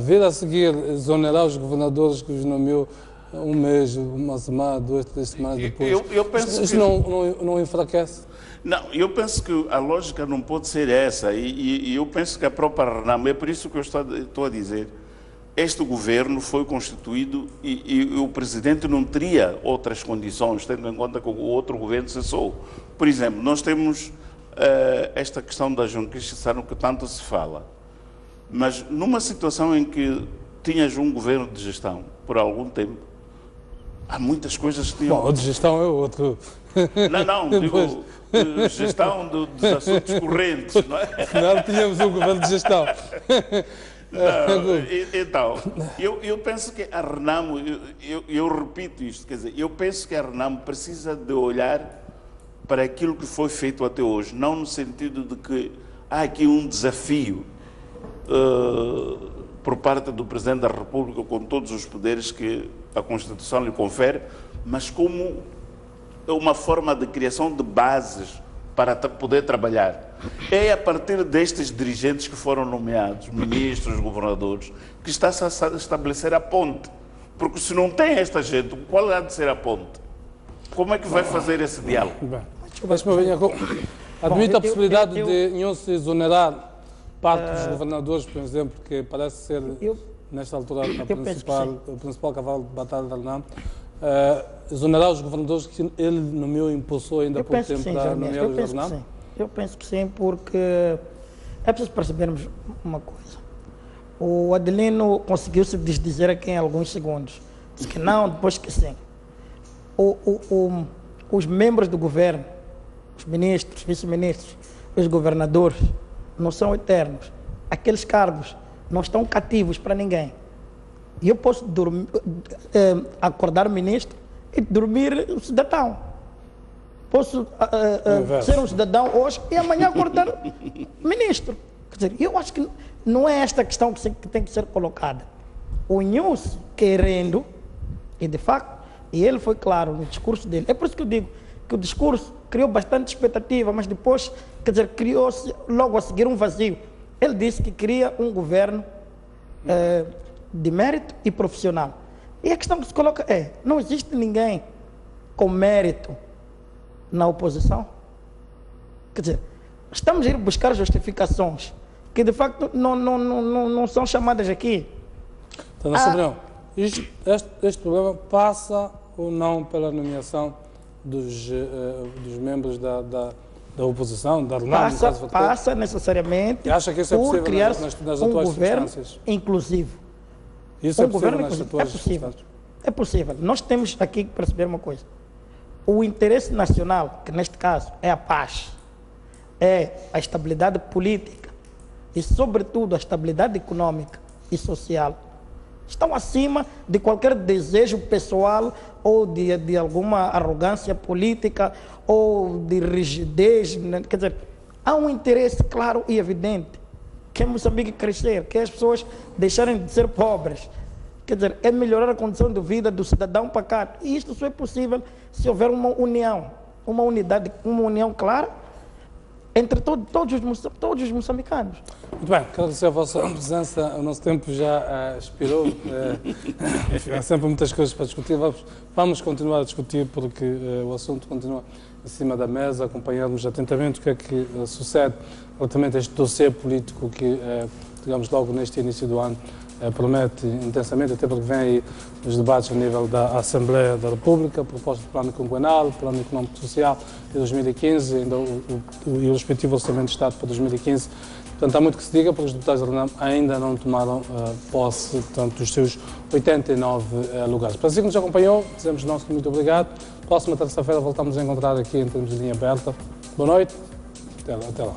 vir a seguir exonerar os governadores que os nomeou um mês, uma semana, 2, 3 semanas depois, eu penso isso não enfraquece? Não, eu penso que a lógica não pode ser essa, e eu penso que a própria RNAM, é por isso que eu estou a dizer, este governo foi constituído e o Presidente não teria outras condições, tendo em conta que o outro governo cessou. Por exemplo, nós temos esta questão da junquistiçação que tanto se fala, mas numa situação em que tinhas um governo de gestão por algum tempo, há muitas coisas que tinham... Bom, o de gestão é outro. Não, digo gestão dos assuntos correntes, não é? Não tínhamos um governo de gestão. Então, eu penso que a Renamo, eu repito isto, quer dizer, eu penso que a Renamo precisa de olhar para aquilo que foi feito até hoje, não no sentido de que há aqui um desafio por parte do Presidente da República com todos os poderes que a Constituição lhe confere, mas como uma forma de criação de bases para poder trabalhar. É a partir destes dirigentes que foram nomeados, ministros, governadores, que está-se a estabelecer a ponte. Porque se não tem esta gente, qual há de ser a ponte? Como é que vai fazer esse diálogo? Admite a possibilidade de nenhum se exonerar parte dos governadores, por exemplo, que parece ser, nesta altura, o principal cavalo de batalha da Renamo, exonerar os governadores que ele nomeou e impulsou ainda há pouco tempo para nomear os da Renamo? Eu penso que sim, porque é preciso percebermos uma coisa. O Adelino conseguiu se desdizer aqui em alguns segundos. Disse que não, depois que sim. Os membros do governo, os ministros, vice-ministros, os governadores, não são eternos. Aqueles cargos não estão cativos para ninguém. E eu posso acordar ministro e dormir cidadão. Posso ser um cidadão hoje e amanhã acordar ministro. Quer dizer, eu acho que não é esta questão que tem que ser colocada. O News querendo, e de facto, e ele foi claro no discurso dele, é por isso que eu digo que o discurso criou bastante expectativa, mas depois, quer dizer, criou-se logo a seguir um vazio. Ele disse que queria um governo de mérito e profissional. E a questão que se coloca é, não existe ninguém com mérito na oposição? Quer dizer, estamos a ir buscar justificações que de facto não são chamadas aqui. Então, na sua opinião, este problema passa ou não pela nomeação dos membros da oposição, da Renamo? Passa necessariamente por criar um governo inclusivo. Isso é possível nas atuais circunstâncias? É possível. Nós temos aqui que perceber uma coisa. O interesse nacional, que neste caso é a paz, é a estabilidade política e, sobretudo, a estabilidade econômica e social, estão acima de qualquer desejo pessoal ou de alguma arrogância política ou de rigidez. Quer dizer, há um interesse claro e evidente, que é Moçambique crescer, que é as pessoas deixarem de ser pobres. Quer dizer, é melhorar a condição de vida do cidadão pacato. E isto só é possível se houver uma união, uma unidade, uma união clara entre todos os moçambicanos. Muito bem, quero agradecer a vossa presença. O nosso tempo já expirou. Há sempre muitas coisas para discutir. Vamos continuar a discutir porque o assunto continua em cima da mesa. Acompanharmos atentamente o que é que sucede relativamente a este dossiê político que, digamos, logo neste início do ano, promete intensamente, até porque vem aí os debates a nível da Assembleia da República, proposta de plano quinquenal, plano económico e social de 2015, ainda e o respectivo orçamento de Estado para 2015. Portanto, há muito que se diga, porque os deputados da Renamo ainda não tomaram posse, portanto, dos seus 89 lugares. Para si que nos acompanhou, dizemos nosso muito obrigado. Próxima terça-feira voltamos a encontrar aqui em termos de linha aberta. Boa noite, até lá.